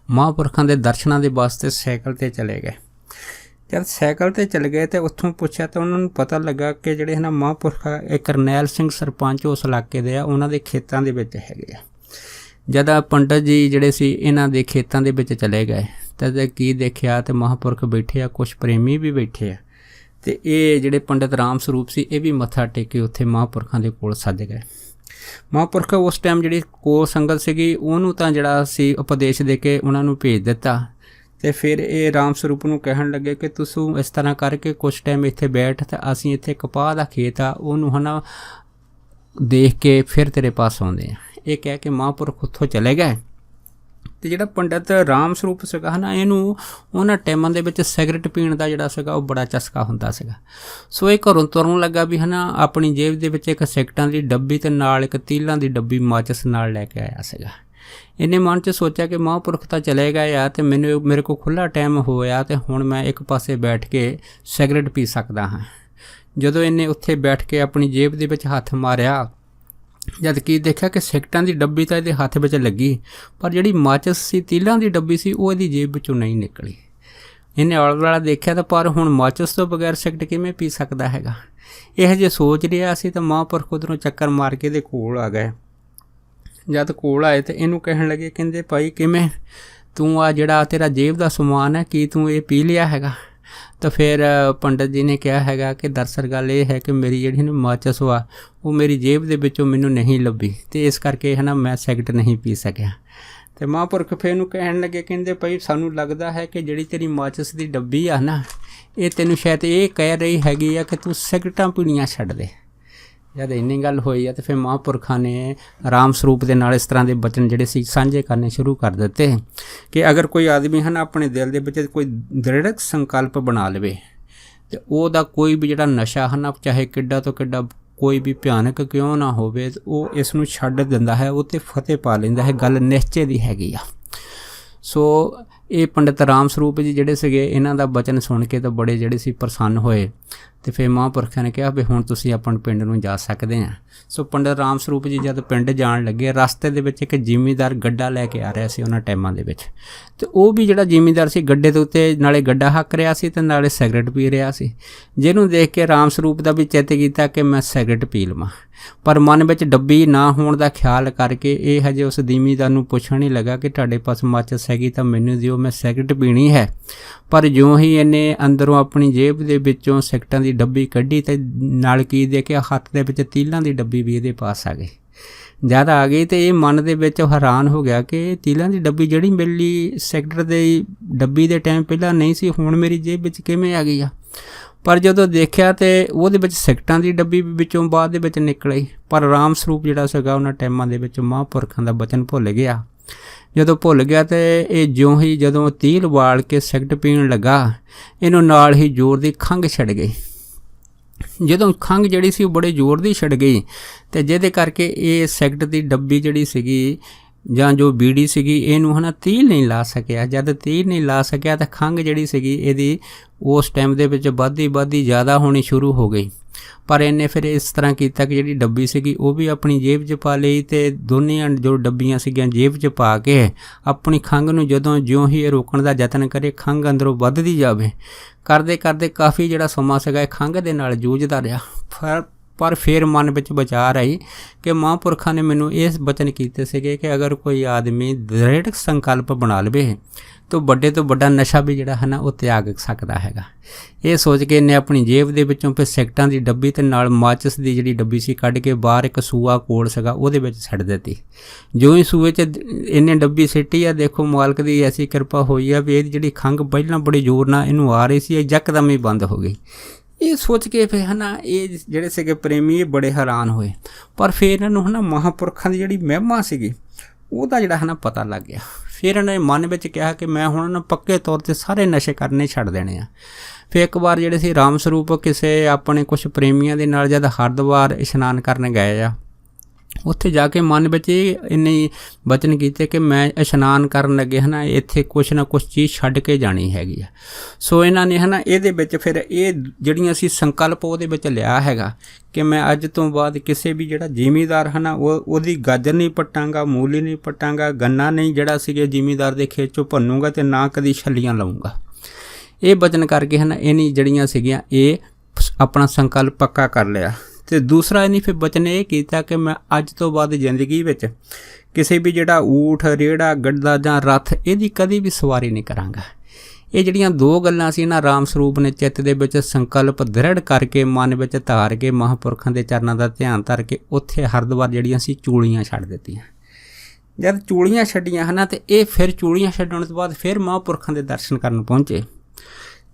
ਮਹਾਂਪੁਰਖਾਂ ਦੇ ਦਰਸ਼ਨਾਂ ਦੇ ਵਾਸਤੇ ਸਾਈਕਲ 'ਤੇ ਚਲੇ ਗਏ। जब साइकिल ते चल गए तो उत्थों पूछा तो उन्होंने पता लगा कि जिहड़े है ना महापुरख करनैल सिंह सरपंच उस इलाके दे आ, उन्हां दे खेतां दे विच हैगे आ। जद पंडित जी जिहड़े सी इन्हां दे खेतां दे विच चले गए तद की देखिया तो महापुरख बैठे आ, कुछ प्रेमी भी बैठे आ, ते ये जिहड़े पंडित राम स्वरूप सी ये भी मत्था टेके उत्थे महापुरखां दे कोल सद गए। महापुरख उस टाइम जिहड़ी कोल संगत सीगी उहनूं तां जिहड़ा सी उपदेश दे के उन्हां नूं भेज दित्ता। तो फिर ये राम स्वरूप नूं कहण लगे कि तुसूं इस तरह करके कुछ टाइम इत्थे बैठ ते असीं इत्थे कपाह दा खेत आ उहनूं है ना देख के फिर तेरे पास आउंदे आ। ये कह के महापुरख उत्थों चले गए। तो जिहड़ा पंडित राम स्वरूप सीगा है ना इहनूं उन्हां टाइमां दे विच सिगरट पीण दा जिहड़ा सीगा वो बड़ा चस्का हुंदा सीगा। सो ये घरों तुरन लगा भी है ना अपनी जेब दे विच एक सिगरटां दी डब्बी ते नाल एक तीलां दी डब्बी माचिस नाल लैके आया सीगा। इन्हें मन च सोचा कि महापुरख तो चले गए आ तो मेरे को खुला टाइम होया तो हुण मैं एक पासे बैठ के सिगरट पी सकदा हाँ। जदों इन्हें उत्थे बैठ के अपनी जेब दे विच हत्थ मारिया जद कि देखा कि सिगरटां दी डब्बी तो इहदे हत्थ विच लगी पर जिहड़ी माचिस सी तीलां दी डब्बी सी वो इहदी जेब विचों नहीं निकली। इन्हें आला दुआला देखिया तो पर हुण माचिस तो बगैर सिगरट किवें पी सकदा हैगा। इहो जिहा सोच रिहा सी तो महापुरख उधरों चक्कर मार के इहदे कोल आ गए। जद कोल आए तो इनू कहन लगे कहंदे भाई किवें तू आ जिहड़ा तेरा जेब का समान है कि तू ये पी लिया हैगा। तो फिर पंडित जी ने कहा हैगा कि दरअसल गल ये है कि मेरी जिहड़ी ना माचिस वा वो मेरी जेब दे विचों मैनूं नहीं लभी तो इस करके है ना मैं सिगरट नहीं पी सकिया। तो महापुरख फिर इनू कहन लगे कहंदे भाई सानूं लगदा है कि जिहड़ी तेरी माचिस की डब्बी आ ना ये तैनूं शायद ये कह रही हैगी आ कि तू सिगरटां पीणियां छड्ड दे। जब इन्नी गल होई है तो फिर महापुरखा ने राम स्वरूप के नाल इस तरह के बचन जिहड़े सी साझे करने शुरू कर दिते कि अगर कोई आदमी है ना अपने दिल के विच कोई दृढ़ संकल्प बना लवे तो वह कोई भी जिहड़ा नशा है ना चाहे किड्डा तो किड्डा कोई भी भयानक क्यों ना होवे वो इसनूं छड्ड दिंदा है, वो ते फतेह पा लैंदा है। गल निश्चय दी हैगी आ। सो ये पंडित राम स्वरूप जी जिहड़े सीगे इन्हां दा बचन सुन के तो बड़े जिहड़े सी प्रसन्न होए तो फिर महापुरखा ने कहा भी हुण तुसीं अपने पिंड नूं जा सकदे आ। सो पंडित राम स्वरूप जी जद पिंड जाण लगे रस्ते दे विच एक जिमीदार गड्ढा लैके आ रहा सी उन्हां टाइमां दे विच ते वो भी जिहड़ा जिमीदार सी गड्ढे दे उत्ते नाले गड्ढा हक रिहा सी ते नाले सिगरट पी रिहा सी। जिहनूं देख के राम स्वरूप दा भी चित्त कीता कि मैं सिगरट पी लवां पर मन विच डब्बी ना होण दा ख्याल करके ये हजे उस जिमीदार नूं पुछण ही लगा कि तुहाडे पास माचिस हैगी तां मैनूं दिओ मैं सिगरट पीनी है। पर ज्यों ही इन्हें अंदरों अपनी जेब दे विचों सिगरटां दी डब्बी कड्ढी ते नाल की देखिया हत्थ दे विच तीलां दी डब्बी भी इहदे पास आ गई। जद आ गई तो ये मन दे विच हैरान हो गया कि तीलां दी डब्बी जिहड़ी मेरी सिगरट दी डब्बी दे टाइम पहलां नहीं सी हुण मेरी जेब विच किवें आ गई आ। पर जदों देखिया तो ਉਹਦੇ ਵਿੱਚ सिगरटां ਦੀ डब्बी ਵਿੱਚੋਂ ਬਾਅਦ ਦੇ ਵਿੱਚ ਨਿਕਲੀ पर राम स्वरूप ਜਿਹੜਾ ਸੀਗਾ ਉਹਨਾਂ ਟਾਈਮਾਂ ਦੇ ਵਿੱਚ ਮਹਾਂਪੁਰਖਾਂ ਦਾ ਬਚਨ ਭੁੱਲ ਗਿਆ। ਜਦੋਂ ਭੁੱਲ ਗਿਆ तो ਇਹ ਜਿਉਂ ਹੀ ਜਦੋਂ ਤੀਲ ਵਾਲ ਕੇ ਸਿਗਰਟ ਪੀਣ ਲੱਗਾ ਇਹਨੂੰ ਨਾਲ ਹੀ ਜ਼ੋਰ ਦੀ ਖੰਘ ਛਿੜ ਗਈ। ਜਦੋਂ ਖੰਘ ਜਿਹੜੀ ਸੀ ਉਹ ਬੜੇ ਜ਼ੋਰ ਦੀ ਛਿੜ ਗਈ ਤੇ ਜਿਹਦੇ ਕਰਕੇ ਇਹ ਸਿਗਰਟ ਦੀ ਡੱਬੀ ਜਿਹੜੀ ਸੀਗੀ ਜਾਂ ਜੋ ਬੀੜੀ ਸੀਗੀ ਇਹਨੂੰ ਹੈ ਨਾ ਤੀਲ ਨਹੀਂ ਲਾ ਸਕਿਆ। ਜਦ ਤੀਲ ਨਹੀਂ ਲਾ ਸਕਿਆ ਤਾਂ ਖੰਘ ਜਿਹੜੀ ਸੀਗੀ ਇਹਦੀ ਉਸ ਟਾਈਮ ਦੇ ਵਿੱਚ ਵੱਧਦੀ ਜ਼ਿਆਦਾ ਹੋਣੀ ਸ਼ੁਰੂ ਹੋ ਗਈ। ਪਰ ਇਹਨੇ ਫਿਰ ਇਸ ਤਰ੍ਹਾਂ ਕੀਤਾ ਕਿ ਜਿਹੜੀ ਡੱਬੀ ਸੀਗੀ ਉਹ ਵੀ ਆਪਣੀ ਜੇਬ 'ਚ ਪਾ ਲਈ ਤੇ ਦੋਨੇ ਜੋ ਡੱਬੀਆਂ ਸੀਗੀਆਂ ਜੇਬ 'ਚ ਪਾ ਕੇ ਆਪਣੀ ਖੰਘ ਨੂੰ ਜਦੋਂ ਜਿਉਂ ਹੀ ਇਹ ਰੋਕਣ ਦਾ ਯਤਨ ਕਰੇ ਖੰਘ ਅੰਦਰੋਂ ਵੱਧਦੀ ਜਾਵੇ। ਕਰਦੇ ਕਰਦੇ ਕਾਫੀ ਜਿਹੜਾ ਸਮਾਂ ਸੀਗਾ ਇਹ ਖੰਘ ਦੇ ਨਾਲ ਜੂਝਦਾ ਰਿਹਾ। पर फिर मन विच विचार आई कि महापुरखा ने मैनू इस बचन किए थे कि अगर कोई आदमी दृढ़ संकल्प बना लवे तो बड़ा नशा भी जिहड़ा है ना वो त्याग सकता हैगा। ये सोच के इन्हें अपनी जेब दे विचों फिर सिगरटां दी डब्बी ते नाल माचिस दी जिहड़ी डब्बी सी कढ के बाहर एक सूआ कोल सीगा उहदे विच छड्ड दित्ती। जो ही सूए च इन्हें डब्बी सिੱਟੀ आ देखो मालक दी ऐसी किरपा होई आ भी इहदी जिहड़ी खंघ पहिलां बड़ी जोर नाल इहनूं आ रही सी यकदम ही बंद हो गई। ये सोच के फिर है ना ये जिहड़े सीगे प्रेमी बड़े हैरान होए। पर फिर इन्हों है ना महापुरखों की जिहड़ी महिमा सीगी ਉਹਦਾ ਜਿਹੜਾ ਹੈ ਨਾ पता लग गया। फिर इन्होंने मन में कहा कि मैं हुण ना पक्के तौर पर सारे नशे करने छड्ड देने आ। फिर एक बार जिहड़े सी राम स्वरूप किसी अपने कुछ प्रेमियों के नाल जद हरिद्वार इशनान करने गए आ उत्थे जाके मन में इन्ने बचन किए कि मैं इशनान करन लगे है ना इत्थे कुछ ना कुछ चीज़ छड्ड के जानी हैगी आ। सो इन्हां ने है ना इहदे विच फिर ये जिहड़ियां असीं संकल्प उहदे विच लिया हैगा कि मैं अज तो बाद किसी भी जिहड़ा जिमीदार है ना वो गाजर नहीं पट्टांगा, मूली नहीं पट्टांगा, गन्ना नहीं जिहड़ा सीगे जिमीदार दे खेत चों भन्नूंगा ते ना कदी छल्लियां लाऊंगा। ਇਹ ਬਚਨ ਕਰਕੇ ਹਨ ਇਹਨੀ ਜਿਹੜੀਆਂ ਸੀਗੀਆਂ ਇਹ ਆਪਣਾ ਸੰਕਲਪ ਪੱਕਾ ਕਰ ਲਿਆ। ਤੇ ਦੂਸਰਾ ਇਹਨੇ ਫਿਰ ਬਚਨ ਇਹ ਕੀਤਾ ਕਿ ਮੈਂ ਅੱਜ ਤੋਂ ਬਾਅਦ ਜ਼ਿੰਦਗੀ ਵਿੱਚ ਕਿਸੇ ਵੀ ਜਿਹੜਾ ਊਠ, ਰੇੜਾ, ਗੱਡਾ ਜਾਂ ਰੱਥ ਇਹਦੀ ਕਦੀ ਵੀ ਸਵਾਰੀ ਨਹੀਂ ਕਰਾਂਗਾ। ਇਹ ਜਿਹੜੀਆਂ ਦੋ ਗੱਲਾਂ ਸੀ ਨਾ ਰਾਮ ਸਰੂਪ ਨੇ ਚਿੱਤ ਦੇ ਵਿੱਚ ਸੰਕਲਪ ਦ੍ਰਿੜ ਕਰਕੇ ਮਨ ਵਿੱਚ ਧਾਰ ਕੇ ਮਹਾਂਪੁਰਖਾਂ ਦੇ ਚਰਨਾਂ ਦਾ ਧਿਆਨ ਧਰ ਕੇ ਉੱਥੇ ਹਰਿਦੁਆਰ ਜਿਹੜੀਆਂ ਸੀ ਚੂੜੀਆਂ ਛੱਡ ਦਿੱਤੀਆਂ। ਜਦ ਚੂੜੀਆਂ ਛੱਡੀਆਂ ਹਨ ਤੇ ਇਹ ਫਿਰ ਚੂੜੀਆਂ ਛੱਡਣ ਤੋਂ ਬਾਅਦ ਫਿਰ ਮਹਾਂਪੁਰਖਾਂ ਦੇ ਦਰਸ਼ਨ ਕਰਨ ਪਹੁੰਚੇ।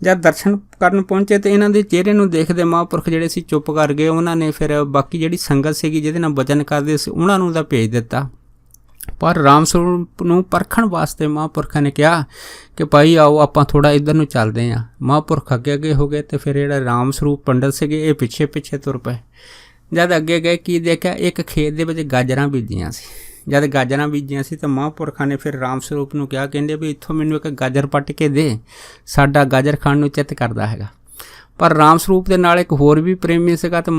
ਜਦ ਦਰਸ਼ਨ ਕਰਨ ਪਹੁੰਚੇ ਤੇ ਇਹਨਾਂ ਦੇ ਚਿਹਰੇ ਨੂੰ ਦੇਖਦੇ ਮਹਾਂਪੁਰਖ ਜਿਹੜੇ ਸੀ ਚੁੱਪ ਕਰ ਗਏ। ਉਹਨਾਂ ਨੇ ਫਿਰ ਬਾਕੀ ਜਿਹੜੀ ਸੰਗਤ ਸੀਗੀ ਜਿਹਦੇ ਨਾਲ ਬਚਨ ਕਰਦੇ ਸੀ ਉਹਨਾਂ ਨੂੰ ਤਾਂ ਭੇਜ ਦਿੱਤਾ, ਪਰ ਰਾਮ ਸਰੂਪ ਨੂੰ ਪਰਖਣ ਵਾਸਤੇ ਮਹਾਂਪੁਰਖਾਂ ਨੇ ਕਿਹਾ ਕਿ ਭਾਈ ਆਓ ਆਪਾਂ ਥੋੜ੍ਹਾ ਇੱਧਰ ਨੂੰ ਚੱਲਦੇ ਹਾਂ। ਮਹਾਂਪੁਰਖ ਅੱਗੇ ਅੱਗੇ ਹੋ ਗਏ ਤੇ ਫਿਰ ਜਿਹੜਾ ਰਾਮ ਸਰੂਪ ਪੰਡਤ ਸੀਗੇ ਇਹ ਪਿੱਛੇ ਪਿੱਛੇ ਤੁਰ ਪਏ। ਜਦ ਅੱਗੇ ਗਏ ਕੀ ਦੇਖਿਆ, ਇੱਕ ਖੇਤ ਦੇ ਵਿੱਚ ਗਾਜਰਾਂ ਬੀਜੀਆਂ ਸੀ। ਜਦ ਗਾਜਰਾਂ ਬੀਜੀਆਂ ਸੀ ਤਾਂ ਮਹਾਂਪੁਰਖਾਂ ਨੇ ਫਿਰ ਰਾਮ ਸਰੂਪ ਨੂੰ ਕਿਹਾ, ਕਹਿੰਦੇ ਵੀ ਇੱਥੋਂ ਮੈਨੂੰ ਇੱਕ ਗਾਜਰ ਪੱਟ ਕੇ ਦੇ, ਸਾਡਾ ਗਾਜਰ ਖਾਣ ਨੂੰ ਚਿੱਤ ਕਰਦਾ ਹੈਗਾ। ਪਰ ਰਾਮ ਸਰੂਪ ਦੇ ਨਾਲ ਇੱਕ ਹੋਰ ਵੀ ਪ੍ਰੇਮੀ ਸੀਗਾ ਤੇ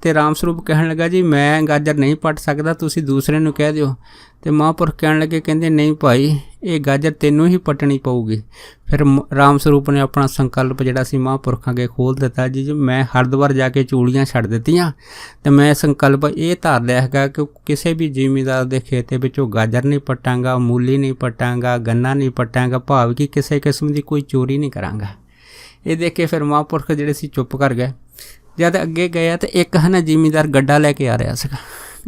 ਤੇ ਰਾਮ ਸਰੂਪ ਕਹਿਣ ਲੱਗਾ ਜੀ ਮੈਂ ਗਾਜਰ ਨਹੀਂ ਪੱਟ ਸਕਦਾ, ਤੁਸੀਂ ਦੂਸਰੇ ਨੂੰ ਕਹਿ ਦਿਓ। ਤੇ ਮਹਾਂਪੁਰਖ ਕਹਿਣ ਲੱਗੇ, ਕਹਿੰਦੇ ਨਹੀਂ ਭਾਈ ਇਹ ਗਾਜਰ ਤੈਨੂੰ ਹੀ ਪੱਟਣੀ ਪਊਗੀ। ਫਿਰ ਰਾਮ ਸਰੂਪ ਨੇ ਆਪਣਾ ਸੰਕਲਪ ਜਿਹੜਾ ਸੀ ਮਹਾਂਪੁਰਖਾਂ ਅੱਗੇ ਖੋਲ੍ਹ ਦਿੱਤਾ ਜੀ ਮੈਂ ਹਰਿਦੁਆਰ ਜਾ ਕੇ ਚੂੜੀਆਂ ਛੱਡ ਦਿੱਤੀਆਂ ਤੇ ਮੈਂ ਸੰਕਲਪ ਇਹ ਧਾਰ ਲਿਆ ਹੈਗਾ ਕਿ ਕਿਸੇ ਵੀ ਜ਼ਿਮੀਂਦਾਰ ਦੇ ਖੇਤ ਦੇ ਵਿੱਚੋਂ ਗਾਜਰ ਨਹੀਂ ਪੱਟਾਂਗਾ, ਮੂਲੀ ਨਹੀਂ ਪੱਟਾਂਗਾ, ਗੰਨਾ ਨਹੀਂ ਪੱਟਾਂਗਾ, ਭਾਵ ਕਿ ਕਿਸੇ ਕਿਸਮ ਦੀ ਕੋਈ ਚੋਰੀ ਨਹੀਂ ਕਰਾਂਗਾ। ਇਹ ਦੇਖ ਕੇ ਫਿਰ ਮਹਾਂਪੁਰਖ ਜਿਹੜੇ ਸੀ ਚੁੱਪ ਕਰ ਗਏ। ਜਦ ਅੱਗੇ ਗਿਆ ਤਾਂ ਇੱਕ ਹੈ ਨਾ ਜ਼ਿਮੀਂਦਾਰ ਗੱਡਾ ਲੈ ਕੇ ਆ ਰਿਹਾ ਸੀਗਾ।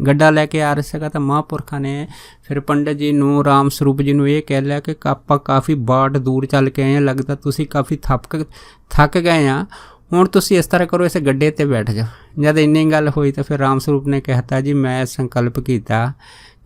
ਗੱਡਾ ਲੈ ਕੇ ਆ ਰਿਹਾ ਸੀਗਾ ਤਾਂ ਮਹਾਂਪੁਰਖਾਂ ਨੇ ਫਿਰ ਪੰਡਤ ਜੀ ਨੂੰ, ਰਾਮ ਸਰੂਪ ਜੀ ਨੂੰ ਇਹ ਕਹਿ ਲਿਆ ਕਿ ਆਪਾਂ ਕਾਫੀ ਬਾਟ ਦੂਰ ਚੱਲ ਕੇ ਆਏ ਹਾਂ, ਲੱਗਦਾ ਤੁਸੀਂ ਕਾਫੀ ਥੱਕ ਗਏ ਆ, ਹੁਣ ਤੁਸੀਂ ਇਸ ਤਰ੍ਹਾਂ ਕਰੋ ਇਸ ਗੱਡੇ 'ਤੇ ਬੈਠ ਜਾਓ। ਜਦ ਇੰਨੀ ਗੱਲ ਹੋਈ ਤਾਂ ਫਿਰ ਰਾਮ ਸਰੂਪ ਨੇ ਕਹਿਤਾ ਜੀ ਮੈਂ ਸੰਕਲਪ ਕੀਤਾ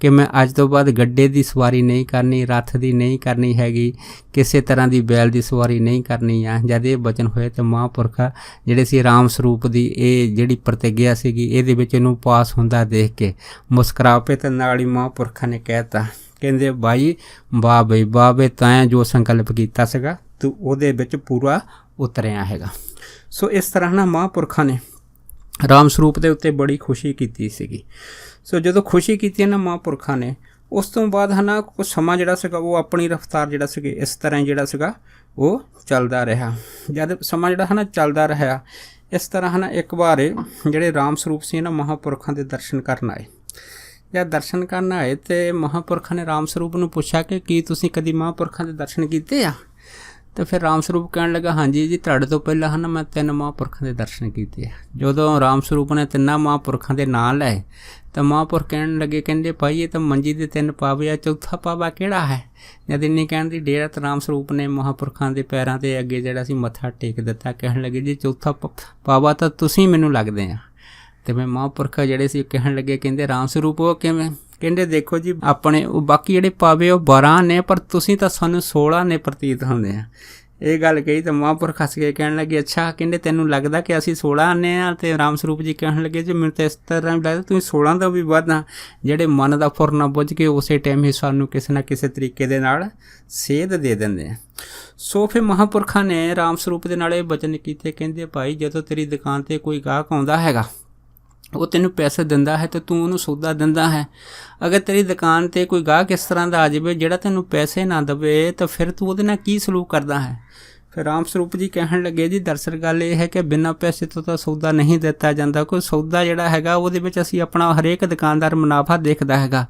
ਕਿ ਮੈਂ ਅੱਜ ਤੋਂ ਬਾਅਦ ਗੱਡੇ ਦੀ ਸਵਾਰੀ ਨਹੀਂ ਕਰਨੀ, ਰੱਥ ਦੀ ਨਹੀਂ ਕਰਨੀ ਹੈਗੀ, ਕਿਸੇ ਤਰ੍ਹਾਂ ਦੀ ਬੈਲ ਦੀ ਸਵਾਰੀ ਨਹੀਂ ਕਰਨੀ ਆ। ਜਦ ਇਹ ਬਚਨ ਹੋਏ ਤਾਂ ਮਹਾਂਪੁਰਖ ਜਿਹੜੇ ਸੀ ਰਾਮ ਸਰੂਪ ਦੀ ਇਹ ਜਿਹੜੀ ਪ੍ਰਤਿਗਿਆ ਸੀਗੀ ਇਹਦੇ ਵਿੱਚ ਇਹਨੂੰ ਪਾਸ ਹੁੰਦਾ ਦੇਖ ਕੇ ਮੁਸਕਰਾ ਪਏ ਤੇ ਨਾਲ ਹੀ ਮਹਾਂਪੁਰਖਾਂ ਨੇ ਕਹਿਤਾ, ਕਹਿੰਦੇ ਬਾਈ ਵਾਹ ਬਈ ਵਾਹ ਬਈ ਤੈਂ ਜੋ ਸੰਕਲਪ ਕੀਤਾ ਸੀਗਾ ਤੂੰ ਉਹਦੇ ਵਿੱਚ ਪੂਰਾ ਉਤਰਿਆ ਹੈਗਾ। ਸੋ ਇਸ ਤਰ੍ਹਾਂ ਨਾ ਮਹਾਂਪੁਰਖਾਂ ਨੇ ਰਾਮ ਸਰੂਪ ਦੇ ਉੱਤੇ ਬੜੀ ਖੁਸ਼ੀ ਕੀਤੀ ਸੀਗੀ। ਸੋ ਜਦੋਂ ਖੁਸ਼ੀ ਕੀਤੀ ਨਾ ਮਹਾਂਪੁਰਖਾਂ ਨੇ ਉਸ ਤੋਂ ਬਾਅਦ ਹੈ ਨਾ ਕੁਛ ਸਮਾਂ ਜਿਹੜਾ ਸੀਗਾ ਉਹ ਆਪਣੀ ਰਫਤਾਰ ਜਿਹੜਾ ਸੀਗਾ ਇਸ ਤਰ੍ਹਾਂ ਜਿਹੜਾ ਸੀਗਾ ਉਹ ਚੱਲਦਾ ਰਿਹਾ। ਜਦ ਸਮਾਂ ਜਿਹੜਾ ਹੈ ਨਾ ਚੱਲਦਾ ਰਿਹਾ ਇਸ ਤਰ੍ਹਾਂ ਹੈ ਨਾ ਇੱਕ ਵਾਰ ਜਿਹੜੇ ਰਾਮ ਸਰੂਪ ਸੀ ਨਾ ਮਹਾਂਪੁਰਖਾਂ ਦੇ ਦਰਸ਼ਨ ਕਰਨ ਆਏ। ਜਦ ਦਰਸ਼ਨ ਕਰਨ ਆਏ ਤੇ ਮਹਾਂਪੁਰਖਾਂ ਨੇ ਰਾਮ ਸਰੂਪ ਨੂੰ ਪੁੱਛਿਆ ਕਿ ਕੀ ਤੁਸੀਂ ਕਦੀ ਮਹਾਂਪੁਰਖਾਂ ਦੇ ਦਰਸ਼ਨ ਕੀਤੇ ਆ? ਤਾਂ ਫਿਰ ਰਾਮ ਸਰੂਪ ਕਹਿਣ ਲੱਗਾ ਹਾਂਜੀ ਜੀ ਤੁਹਾਡੇ ਤੋਂ ਪਹਿਲਾਂ ਹਨ ਮੈਂ 3 ਮਹਾਂਪੁਰਖਾਂ ਦੇ ਦਰਸ਼ਨ ਕੀਤੇ ਆ। ਜਦੋਂ ਰਾਮ ਸਰੂਪ ਨੇ 3 ਮਹਾਂਪੁਰਖਾਂ ਦੇ ਨਾਂ ਲਏ ਤਾਂ ਮਹਾਂਪੁਰਖ ਕਹਿਣ ਲੱਗੇ, ਕਹਿੰਦੇ ਭਾਈ ਇਹ ਤਾਂ ਮੰਜੀ ਦੇ 3 ਪਾਵੇ ਆ, ਚੌਥਾ ਪਾਵਾ ਕਿਹੜਾ ਹੈ? ਜਦ ਇੰਨੀ ਕਹਿਣ ਦੀ ਡੇਰਾ ਤਾਂ ਰਾਮ ਸਰੂਪ ਨੇ ਮਹਾਂਪੁਰਖਾਂ ਦੇ ਪੈਰਾਂ 'ਤੇ ਅੱਗੇ ਜਿਹੜਾ ਸੀ ਮੱਥਾ ਟੇਕ ਦਿੱਤਾ। ਕਹਿਣ ਲੱਗੇ ਜੀ ਚੌਥਾ ਪਾਵਾ ਤਾਂ ਤੁਸੀਂ ਮੈਨੂੰ ਲੱਗਦੇ ਆ। ਤੇ ਮੈਂ ਮਹਾਂਪੁਰਖ ਜਿਹੜੇ ਸੀ ਕਹਿਣ ਲੱਗੇ, ਕਹਿੰਦੇ ਰਾਮ ਸਰੂਪ ਉਹ ਕਿਵੇਂ? ਕਹਿੰਦੇ ਦੇਖੋ ਜੀ ਆਪਣੇ ਉਹ ਬਾਕੀ ਜਿਹੜੇ ਪਾਵੇ ਉਹ 12 ਨੇ ਪਰ ਤੁਸੀਂ ਤਾਂ ਸਾਨੂੰ 16 ਨੇ ਪ੍ਰਤੀਤ ਹੁੰਦੇ ਆ। ਇਹ ਗੱਲ ਕਹੀ ਤਾਂ ਮਹਾਂਪੁਰਖ ਹੱਸ ਕੇ ਕਹਿਣ ਲੱਗੇ ਅੱਛਾ, ਕਹਿੰਦੇ ਤੈਨੂੰ ਲੱਗਦਾ ਕਿ ਅਸੀਂ 16 ਆਨੇ ਆ? ਤੇ ਰਾਮ ਸਰੂਪ ਜੀ ਕਹਿਣ ਲੱਗੇ ਜੀ ਮੈਨੂੰ ਤਾਂ ਇਸ ਤਰ੍ਹਾਂ ਲੱਗਦਾ ਤੁਸੀਂ 16 ਦਾ ਵੀ ਵੱਧ ਆ, ਜਿਹੜੇ ਮਨ ਦਾ ਫੁਰ ਨਾ ਬੁੱਝ ਕੇ ਉਸੇ ਟਾਈਮ ਹੀ ਸਾਨੂੰ ਕਿਸੇ ਨਾ ਕਿਸੇ ਤਰੀਕੇ ਦੇ ਨਾਲ ਸੇਧ ਦੇ ਦਿੰਦੇ ਆ। ਸੋ ਫਿਰ ਮਹਾਂਪੁਰਖਾਂ ਨੇ ਰਾਮ ਸਰੂਪ ਦੇ ਨਾਲ ਇਹ ਬਚਨ ਕੀਤੇ, ਕਹਿੰਦੇ ਭਾਈ ਜਦੋਂ ਤੇਰੀ ਦੁਕਾਨ 'ਤੇ ਕੋਈ ਗਾਹਕ ਆਉਂਦਾ ਹੈਗਾ ਉਹ ਤੈਨੂੰ ਪੈਸੇ ਦਿੰਦਾ ਹੈ ਤੇ ਤੂੰ ਉਹਨੂੰ ਸੌਦਾ ਦਿੰਦਾ ਹੈ। ਅਗਰ ਤੇਰੀ ਦੁਕਾਨ 'ਤੇ ਕੋਈ ਗਾਹਕ ਇਸ ਤਰ੍ਹਾਂ ਦਾ ਆ ਜਾਵੇ ਜਿਹੜਾ ਤੈਨੂੰ ਪੈਸੇ ਨਾ ਦੇਵੇ ਤਾਂ ਫਿਰ ਤੂੰ ਉਹਦੇ ਨਾਲ ਕੀ ਸਲੂਕ ਕਰਦਾ ਹੈ? ਫਿਰ ਰਾਮ ਸਰੂਪ ਜੀ ਕਹਿਣ ਲੱਗੇ ਜੀ ਦਰਅਸਲ ਗੱਲ ਇਹ ਹੈ ਕਿ ਬਿਨਾਂ ਪੈਸੇ ਤੋਂ ਤਾਂ ਸੌਦਾ ਨਹੀਂ ਦਿੱਤਾ ਜਾਂਦਾ। ਕੋਈ ਸੌਦਾ ਜਿਹੜਾ ਹੈਗਾ ਉਹਦੇ ਵਿੱਚ ਅਸੀਂ ਆਪਣਾ ਹਰੇਕ ਦੁਕਾਨਦਾਰ ਮੁਨਾਫਾ ਦੇਖਦਾ ਹੈਗਾ।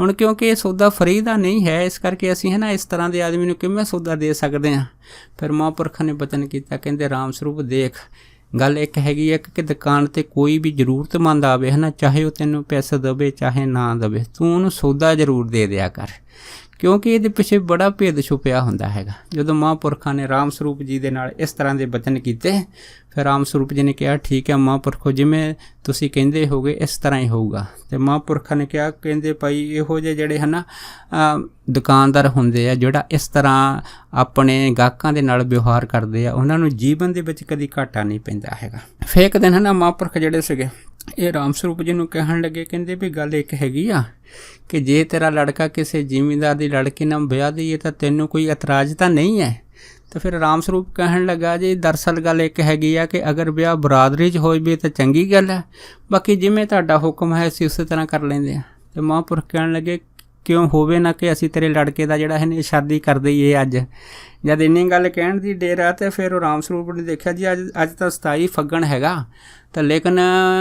ਹੁਣ ਕਿਉਂਕਿ ਇਹ ਸੌਦਾ ਫਰੀ ਦਾ ਨਹੀਂ ਹੈ ਇਸ ਕਰਕੇ ਅਸੀਂ ਹੈ ਨਾ ਇਸ ਤਰ੍ਹਾਂ ਦੇ ਆਦਮੀ ਨੂੰ ਕਿਵੇਂ ਸੌਦਾ ਦੇ ਸਕਦੇ ਹਾਂ? ਫਿਰ ਮਹਾਂਪੁਰਖਾਂ ਨੇ ਬਚਨ ਕੀਤਾ, ਕਹਿੰਦੇ ਰਾਮ ਸਰੂਪ ਦੇਖ ਗੱਲ ਇੱਕ ਹੈਗੀ ਹੈ ਕਿ ਦੁਕਾਨ 'ਤੇ ਕੋਈ ਵੀ ਜ਼ਰੂਰਤਮੰਦ ਆਵੇ ਹੈ ਨਾ, ਚਾਹੇ ਉਹ ਤੈਨੂੰ ਪੈਸੇ ਦੇਵੇ ਚਾਹੇ ਨਾ ਦੇਵੇ, ਤੂੰ ਉਹਨੂੰ ਸੌਦਾ ਜ਼ਰੂਰ ਦੇ ਦਿਆ ਕਰ, ਕਿਉਂਕਿ ਇਹਦੇ ਪਿੱਛੇ ਬੜਾ ਭੇਦ ਛੁਪਿਆ ਹੁੰਦਾ ਹੈਗਾ। ਜਦੋਂ ਮਹਾਂਪੁਰਖਾਂ ਨੇ ਰਾਮ ਸਰੂਪ ਜੀ ਦੇ ਨਾਲ ਇਸ ਤਰ੍ਹਾਂ ਦੇ ਬਚਨ ਕੀਤੇ ਫਿਰ ਰਾਮ ਸਰੂਪ ਜੀ ਨੇ ਕਿਹਾ ਠੀਕ ਹੈ ਮਹਾਂਪੁਰਖੋ ਜਿਵੇਂ ਤੁਸੀਂ ਕਹਿੰਦੇ ਹੋਗੇ ਇਸ ਤਰ੍ਹਾਂ ਹੀ ਹੋਊਗਾ। ਅਤੇ ਮਹਾਂਪੁਰਖਾਂ ਨੇ ਕਿਹਾ, ਕਹਿੰਦੇ ਭਾਈ ਇਹੋ ਜਿਹੇ ਜਿਹੜੇ ਹੈ ਨਾ ਦੁਕਾਨਦਾਰ ਹੁੰਦੇ ਆ ਜਿਹੜਾ ਇਸ ਤਰ੍ਹਾਂ ਆਪਣੇ ਗਾਹਕਾਂ ਦੇ ਨਾਲ ਵਿਵਹਾਰ ਕਰਦੇ ਆ ਉਹਨਾਂ ਨੂੰ ਜੀਵਨ ਦੇ ਵਿੱਚ ਕਦੀ ਘਾਟਾ ਨਹੀਂ ਪੈਂਦਾ ਹੈਗਾ। ਫਿਰ ਇੱਕ ਦਿਨ ਹੈ ਨਾ ਮਹਾਂਪੁਰਖ ਜਿਹੜੇ ਸੀਗੇ ਇਹ ਰਾਮ ਸਰੂਪ ਜੀ ਨੂੰ ਕਹਿਣ ਲੱਗੇ, ਕਹਿੰਦੇ ਵੀ ਗੱਲ ਇੱਕ ਹੈਗੀ ਆ ਕਿ ਜੇ ਤੇਰਾ ਲੜਕਾ ਕਿਸੇ ਜ਼ਿਮੀਂਦਾਰ ਦੀ ਲੜਕੀ ਨਾਲ ਵਿਆਹ ਦਈਏ ਤਾਂ ਤੈਨੂੰ ਕੋਈ ਇਤਰਾਜ਼ ਤਾਂ ਨਹੀਂ ਹੈ? ਤਾਂ ਫਿਰ ਰਾਮ ਸਰੂਪ ਕਹਿਣ ਲੱਗਾ ਜੀ ਦਰਅਸਲ ਗੱਲ ਇੱਕ ਹੈਗੀ ਆ ਕਿ ਅਗਰ ਵਿਆਹ ਬਰਾਦਰੀ 'ਚ ਹੋਵੇ ਤਾਂ ਚੰਗੀ ਗੱਲ ਹੈ, ਬਾਕੀ ਜਿਵੇਂ ਤੁਹਾਡਾ ਹੁਕਮ ਹੈ ਅਸੀਂ ਉਸੇ ਤਰ੍ਹਾਂ ਕਰ ਲੈਂਦੇ ਹਾਂ। ਅਤੇ ਮਹਾਂਪੁਰਖ ਕਹਿਣ ਲੱਗੇ ਕਿਉਂ ਹੋਵੇ ਨਾ ਕਿ ਅਸੀਂ ਤੇਰੇ ਲੜਕੇ ਦਾ ਜਿਹੜਾ ਹੈ ਸ਼ਾਦੀ ਕਰ ਦਈਏ ਅੱਜ। ਜਦ ਇੰਨੀ ਗੱਲ ਕਹਿਣ ਦੀ ਦੇਰ ਆ ਤੇ ਫਿਰ ਉਹ ਰਾਮ ਸਰੂਪ ਨੇ ਦੇਖਿਆ ਜੀ ਅੱਜ ਤਾਂ 27 ਫੱਗਣ ਹੈਗਾ ਤਾਂ ਲੇਕਿਨ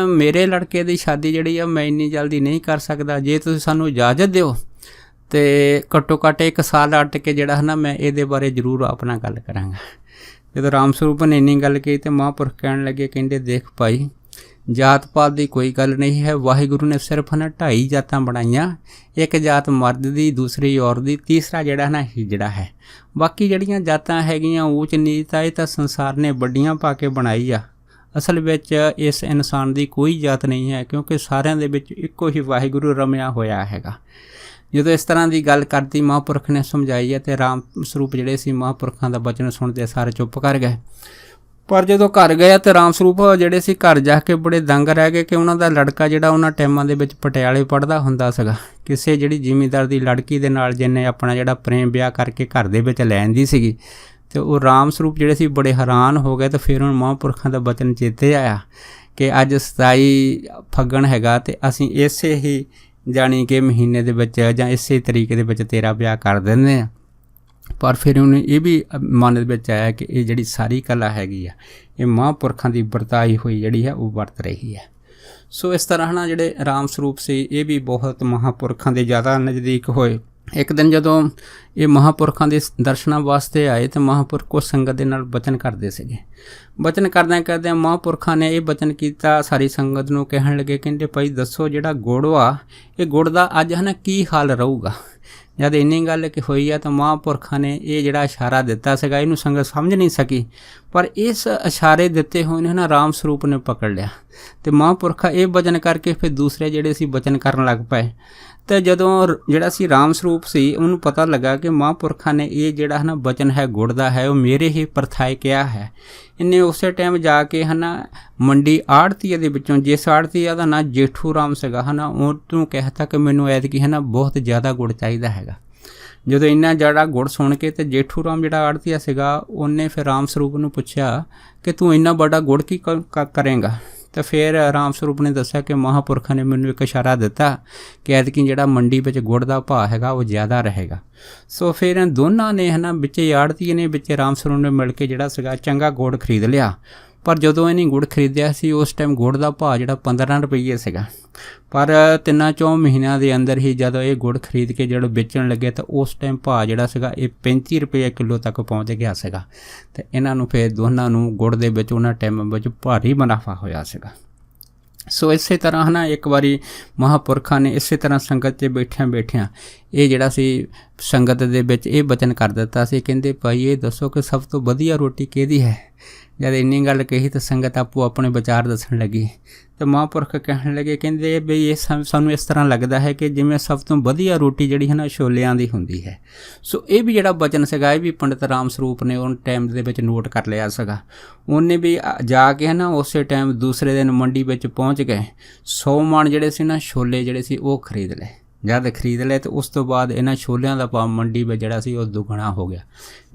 ਮੇਰੇ ਲੜਕੇ ਦੀ ਸ਼ਾਦੀ ਜਿਹੜੀ ਆ ਮੈਂ ਇੰਨੀ ਜਲਦੀ ਨਹੀਂ ਕਰ ਸਕਦਾ। ਜੇ ਤੁਸੀਂ ਸਾਨੂੰ ਇਜਾਜ਼ਤ ਦਿਓ ਤੇ ਘੱਟੋ ਘੱਟ 1 ਸਾਲ ਅੱਟ ਕੇ ਜਿਹੜਾ ਹੈ ਨਾ ਮੈਂ ਇਹਦੇ ਬਾਰੇ ਜ਼ਰੂਰ ਆਪਣਾ ਗੱਲ ਕਰਾਂਗਾ। ਜਦੋਂ ਰਾਮ ਸਰੂਪ ਨੇ ਇੰਨੀ ਗੱਲ ਕਹੀ ਤੇ ਮਹਾਂਪੁਰਖ ਕਹਿਣ ਲੱਗੇ, ਕਹਿੰਦੇ ਦੇਖ ਭਾਈ ਜਾਤ ਪਾਤ ਦੀ ਕੋਈ ਗੱਲ ਨਹੀਂ ਹੈ। ਵਾਹਿਗੁਰੂ ਨੇ ਸਿਰਫ ਨਾ 2.5 ਜਾਤਾਂ ਬਣਾਈਆਂ, ਇੱਕ ਜਾਤ ਮਰਦ ਦੀ, ਦੂਸਰੀ ਔਰਤ ਦੀ, ਤੀਸਰਾ ਜਿਹੜਾ ਨਾ ਹਿਜੜਾ ਹੈ। ਬਾਕੀ ਜਿਹੜੀਆਂ ਜਾਤਾਂ ਹੈਗੀਆਂ ਊਚ ਨੀਚ ਆ ਇਹ ਤਾਂ ਸੰਸਾਰ ਨੇ ਵੱਡੀਆਂ ਪਾ ਕੇ ਬਣਾਈ ਆ। ਅਸਲ ਵਿੱਚ ਇਸ ਇਨਸਾਨ ਦੀ ਕੋਈ ਜਾਤ ਨਹੀਂ ਹੈ ਕਿਉਂਕਿ ਸਾਰਿਆਂ ਦੇ ਵਿੱਚ ਇੱਕੋ ਹੀ ਵਾਹਿਗੁਰੂ ਰਮਿਆ ਹੋਇਆ ਹੈਗਾ। ਜਦੋਂ ਇਸ ਤਰ੍ਹਾਂ ਦੀ ਗੱਲ ਕਰਤੀ ਮਹਾਂਪੁਰਖ ਨੇ ਸਮਝਾਈ ਹੈ ਅਤੇ ਰਾਮ ਸਰੂਪ ਜਿਹੜੇ ਸੀ ਮਹਾਂਪੁਰਖਾਂ ਦਾ ਬਚਨ ਸੁਣਦੇ ਸਾਰੇ ਚੁੱਪ ਕਰ ਗਏ। ਪਰ ਜਦੋਂ ਘਰ ਗਏ ਤਾਂ ਰਾਮ ਸਰੂਪ ਜਿਹੜੇ ਸੀ ਘਰ ਜਾ ਕੇ ਬੜੇ ਦੰਗ ਰਹਿ ਗਏ ਕਿ ਉਹਨਾਂ ਦਾ ਲੜਕਾ ਜਿਹੜਾ ਉਹਨਾਂ ਟਾਈਮਾਂ ਦੇ ਵਿੱਚ ਪਟਿਆਲੇ ਪੜ੍ਹਦਾ ਹੁੰਦਾ ਸੀਗਾ ਕਿਸੇ ਜਿਹੜੀ ਜ਼ਿਮੀਂਦਾਰ ਦੀ ਲੜਕੀ ਦੇ ਨਾਲ ਜਿਹਨੇ ਆਪਣਾ ਜਿਹੜਾ ਪ੍ਰੇਮ ਵਿਆਹ ਕਰਕੇ ਘਰ ਦੇ ਵਿੱਚ ਲੈ ਆਂਦੀ ਸੀਗੀ। ਅਤੇ ਉਹ ਰਾਮ ਸਰੂਪ ਜਿਹੜੇ ਸੀ ਬੜੇ ਹੈਰਾਨ ਹੋ ਗਏ। ਅਤੇ ਫਿਰ ਹੁਣ ਮਹਾਂਪੁਰਖਾਂ ਦਾ ਬਚਨ ਚੇਤੇ ਆਇਆ ਕਿ ਅੱਜ 27 ਫੱਗਣ ਹੈਗਾ ਅਤੇ ਅਸੀਂ ਇਸੇ ਹੀ ਜਾਣੀ ਕਿ ਮਹੀਨੇ ਦੇ ਵਿੱਚ ਜਾਂ ਇਸੇ ਤਰੀਕੇ ਦੇ ਵਿੱਚ ਤੇਰਾ ਵਿਆਹ ਕਰ ਦਿੰਦੇ ਹਾਂ। ਪਰ ਫਿਰ ਉਹਨੂੰ ਇਹ ਵੀ ਮਨ ਦੇ ਵਿੱਚ ਆਇਆ ਕਿ ਇਹ ਜਿਹੜੀ ਸਾਰੀ ਕਲਾ ਹੈਗੀ ਆ ਇਹ ਮਹਾਂਪੁਰਖਾਂ ਦੀ ਵਰਤਾਈ ਹੋਈ ਜਿਹੜੀ ਹੈ ਉਹ ਵਰਤ ਰਹੀ ਹੈ। ਸੋ ਇਸ ਤਰ੍ਹਾਂ ਨਾਲ ਜਿਹੜੇ ਰਾਮ ਸਰੂਪ ਸੀ ਇਹ ਵੀ ਬਹੁਤ ਮਹਾਂਪੁਰਖਾਂ ਦੇ ਜ਼ਿਆਦਾ ਨਜ਼ਦੀਕ ਹੋਏ। ਇੱਕ ਦਿਨ ਜਦੋਂ ਇਹ ਮਹਾਂਪੁਰਖਾਂ ਦੇ ਦਰਸ਼ਨਾਂ ਵਾਸਤੇ ਆਏ ਤਾਂ ਮਹਾਂਪੁਰਖ ਕੁਝ ਸੰਗਤ ਦੇ ਨਾਲ ਬਚਨ ਕਰਦੇ ਸੀਗੇ। ਬਚਨ ਕਰਦਿਆਂ ਮਹਾਂਪੁਰਖਾਂ ਨੇ ਇਹ ਬਚਨ ਕੀਤਾ ਸਾਰੀ ਸੰਗਤ ਨੂੰ, ਕਹਿਣ ਲੱਗੇ ਕਹਿੰਦੇ ਭਾਈ ਦੱਸੋ ਜਿਹੜਾ ਗੁੜ ਵਾ ਇਹ ਗੁੜ ਦਾ ਅੱਜ ਹੈ ਨਾ ਕੀ ਹਾਲ ਰਹੂਗਾ। ਜਦ ਇੰਨੀ ਗੱਲ ਕਿ ਹੋਈ ਆ ਤਾਂ ਮਹਾਂਪੁਰਖਾਂ ਨੇ ਇਹ ਜਿਹੜਾ ਇਸ਼ਾਰਾ ਦਿੱਤਾ ਸੀਗਾ ਇਹਨੂੰ ਸੰਗਤ ਸਮਝ ਨਹੀਂ ਸਕੀ, ਪਰ ਇਸ ਇਸ਼ਾਰੇ ਦਿੱਤੇ ਹੋਏ ਨੇ ਨਾ ਰਾਮ ਸਰੂਪ ਨੇ ਪਕੜ ਲਿਆ ਅਤੇ ਮਹਾਂਪੁਰਖਾਂ ਇਹ ਬਚਨ ਕਰਕੇ ਫਿਰ ਦੂਸਰੇ ਜਿਹੜੇ ਸੀ ਬਚਨ ਕਰਨ ਲੱਗ ਪਏ। ਅਤੇ ਜਦੋਂ ਜਿਹੜਾ ਸੀ ਰਾਮ ਸਰੂਪ ਸੀ ਉਹਨੂੰ ਪਤਾ ਲੱਗਾ ਕਿ ਮਹਾਂਪੁਰਖਾਂ ਨੇ ਇਹ ਜਿਹੜਾ ਹੈ ਨਾ ਬਚਨ ਹੈ ਗੁੜ ਦਾ ਹੈ ਉਹ ਮੇਰੇ ਹੀ ਪਰਥਾਏ ਕਿਹਾ ਹੈ। ਇਹਨੇ ਉਸੇ ਟਾਈਮ ਜਾ ਕੇ ਹੈ ਨਾ ਮੰਡੀ ਆੜਤੀਏ ਦੇ ਵਿੱਚੋਂ, ਜਿਸ ਆੜਤੀਆ ਦਾ ਨਾਂ ਜੇਠੂ ਰਾਮ ਸੀਗਾ ਹੈ ਨਾ, ਉਹ ਤੋਂ ਕਹਿਤਾ ਕਿ ਮੈਨੂੰ ਐਤਕੀ ਹੈ ਨਾ ਬਹੁਤ ਜ਼ਿਆਦਾ ਗੁੜ ਚਾਹੀਦਾ ਹੈਗਾ। ਜਦੋਂ ਇੰਨਾ ਜ਼ਿਆਦਾ ਗੁੜ ਸੁਣ ਕੇ ਅਤੇ ਜੇਠੂ ਰਾਮ ਜਿਹੜਾ ਆੜਤੀਆ ਸੀਗਾ ਉਹਨੇ ਫਿਰ ਰਾਮ ਸਰੂਪ ਨੂੰ ਪੁੱਛਿਆ ਕਿ ਤੂੰ ਇੰਨਾ ਵੱਡਾ ਗੁੜ ਕੀ ਕਰੇਂਗਾ। ਤਾਂ ਫਿਰ ਰਾਮ ਸਰੂਪ ਨੇ ਦੱਸਿਆ ਕਿ ਮਹਾਂਪੁਰਖਾਂ ਨੇ ਮੈਨੂੰ ਇੱਕ ਇਸ਼ਾਰਾ ਦਿੱਤਾ ਕਿ ਐਤਕੀ ਜਿਹੜਾ ਮੰਡੀ ਵਿੱਚ ਗੁੜ ਦਾ ਭਾਅ ਹੈਗਾ ਉਹ ਜ਼ਿਆਦਾ ਰਹੇਗਾ। ਸੋ ਫਿਰ ਦੋਨਾਂ ਨੇ ਹੈ ਨਾ ਵਿੱਚ ਆੜਤੀਏ ਨੇ ਵਿੱਚ ਰਾਮ ਸਰੂਪ ਨੇ ਮਿਲ ਕੇ ਜਿਹੜਾ ਸੀਗਾ ਚੰਗਾ ਗੁੜ ਖਰੀਦ ਲਿਆ। ਪਰ ਜਦੋਂ ਇਹਨੇ ਗੁੜ ਖਰੀਦਿਆ ਸੀ ਉਸ ਟਾਈਮ ਗੁੜ ਦਾ ਭਾਅ ਜਿਹੜਾ 15 ਰੁਪਈਏ ਸੀਗਾ। ਪਰ 3-4 ਮਹੀਨਿਆਂ ਦੇ ਅੰਦਰ ਹੀ ਜਦੋਂ ਇਹ ਗੁੜ ਖਰੀਦ ਕੇ ਜਿਹੜਾ ਵੇਚਣ ਲੱਗੇ ਤਾਂ ਉਸ ਟਾਈਮ ਭਾਅ ਜਿਹੜਾ ਸੀਗਾ ਇਹ 35 ਰੁਪਏ ਕਿਲੋ ਤੱਕ ਪਹੁੰਚ ਗਿਆ ਸੀਗਾ। ਅਤੇ ਇਹਨਾਂ ਨੂੰ ਫਿਰ ਦੋਨਾਂ ਨੂੰ ਗੁੜ ਦੇ ਵਿੱਚ ਉਹਨਾਂ ਟਾਈਮ ਵਿੱਚ ਭਾਰੀ ਮੁਨਾਫਾ ਹੋਇਆ ਸੀਗਾ। ਸੋ ਇਸੇ ਤਰ੍ਹਾਂ ਹੈ ਨਾ ਇੱਕ ਵਾਰੀ ਮਹਾਂਪੁਰਖਾਂ ਨੇ ਇਸੇ ਤਰ੍ਹਾਂ ਸੰਗਤ 'ਚ ਬੈਠਿਆਂ ਇਹ ਜਿਹੜਾ ਸੀ ਸੰਗਤ ਦੇ ਵਿੱਚ ਇਹ ਬਚਨ ਕਰ ਦਿੱਤਾ ਸੀ, ਕਹਿੰਦੇ ਭਾਈ ਇਹ ਦੱਸੋ ਕਿ ਸਭ ਤੋਂ ਵਧੀਆ ਰੋਟੀ ਕਿਹਦੀ ਹੈ। ਜਦ ਇੰਨੀ ਗੱਲ ਕਹੀ ਤਾਂ ਸੰਗਤ ਆਪੋ ਆਪਣੇ ਵਿਚਾਰ ਦੱਸਣ ਲੱਗੀ ਅਤੇ ਮਹਾਂਪੁਰਖ ਕਹਿਣ ਲੱਗੇ, ਕਹਿੰਦੇ ਬਈ ਇਹ ਸਾਨੂੰ ਇਸ ਤਰ੍ਹਾਂ ਲੱਗਦਾ ਹੈ ਕਿ ਜਿਵੇਂ ਸਭ ਤੋਂ ਵਧੀਆ ਰੋਟੀ ਜਿਹੜੀ ਹੈ ਨਾ ਛੋਲਿਆਂ ਦੀ ਹੁੰਦੀ ਹੈ। ਸੋ ਇਹ ਵੀ ਜਿਹੜਾ ਬਚਨ ਸੀਗਾ ਇਹ ਵੀ ਪੰਡਿਤ ਰਾਮ ਸਰੂਪ ਨੇ ਉਹ ਟਾਈਮ ਦੇ ਵਿੱਚ ਨੋਟ ਕਰ ਲਿਆ ਸੀਗਾ। ਉਹਨੇ ਵੀ ਜਾ ਕੇ ਹੈ ਨਾ ਉਸੇ ਟਾਈਮ ਦੂਸਰੇ ਦਿਨ ਮੰਡੀ ਵਿੱਚ ਪਹੁੰਚ ਗਏ। 100 ਮਣ ਜਿਹੜੇ ਸੀ ਨਾ ਛੋਲੇ ਜਿਹੜੇ ਸੀ ਉਹ ਖਰੀਦ ਲਏ। ਜਦ ਖਰੀਦ ਲਏ ਅਤੇ ਉਸ ਤੋਂ ਬਾਅਦ ਇਹਨਾਂ ਛੋਲਿਆਂ ਦਾ ਭਾਅ ਮੰਡੀ ਵਿੱਚ ਜਿਹੜਾ ਸੀ ਉਹ ਦੁੱਗਣਾ ਹੋ ਗਿਆ,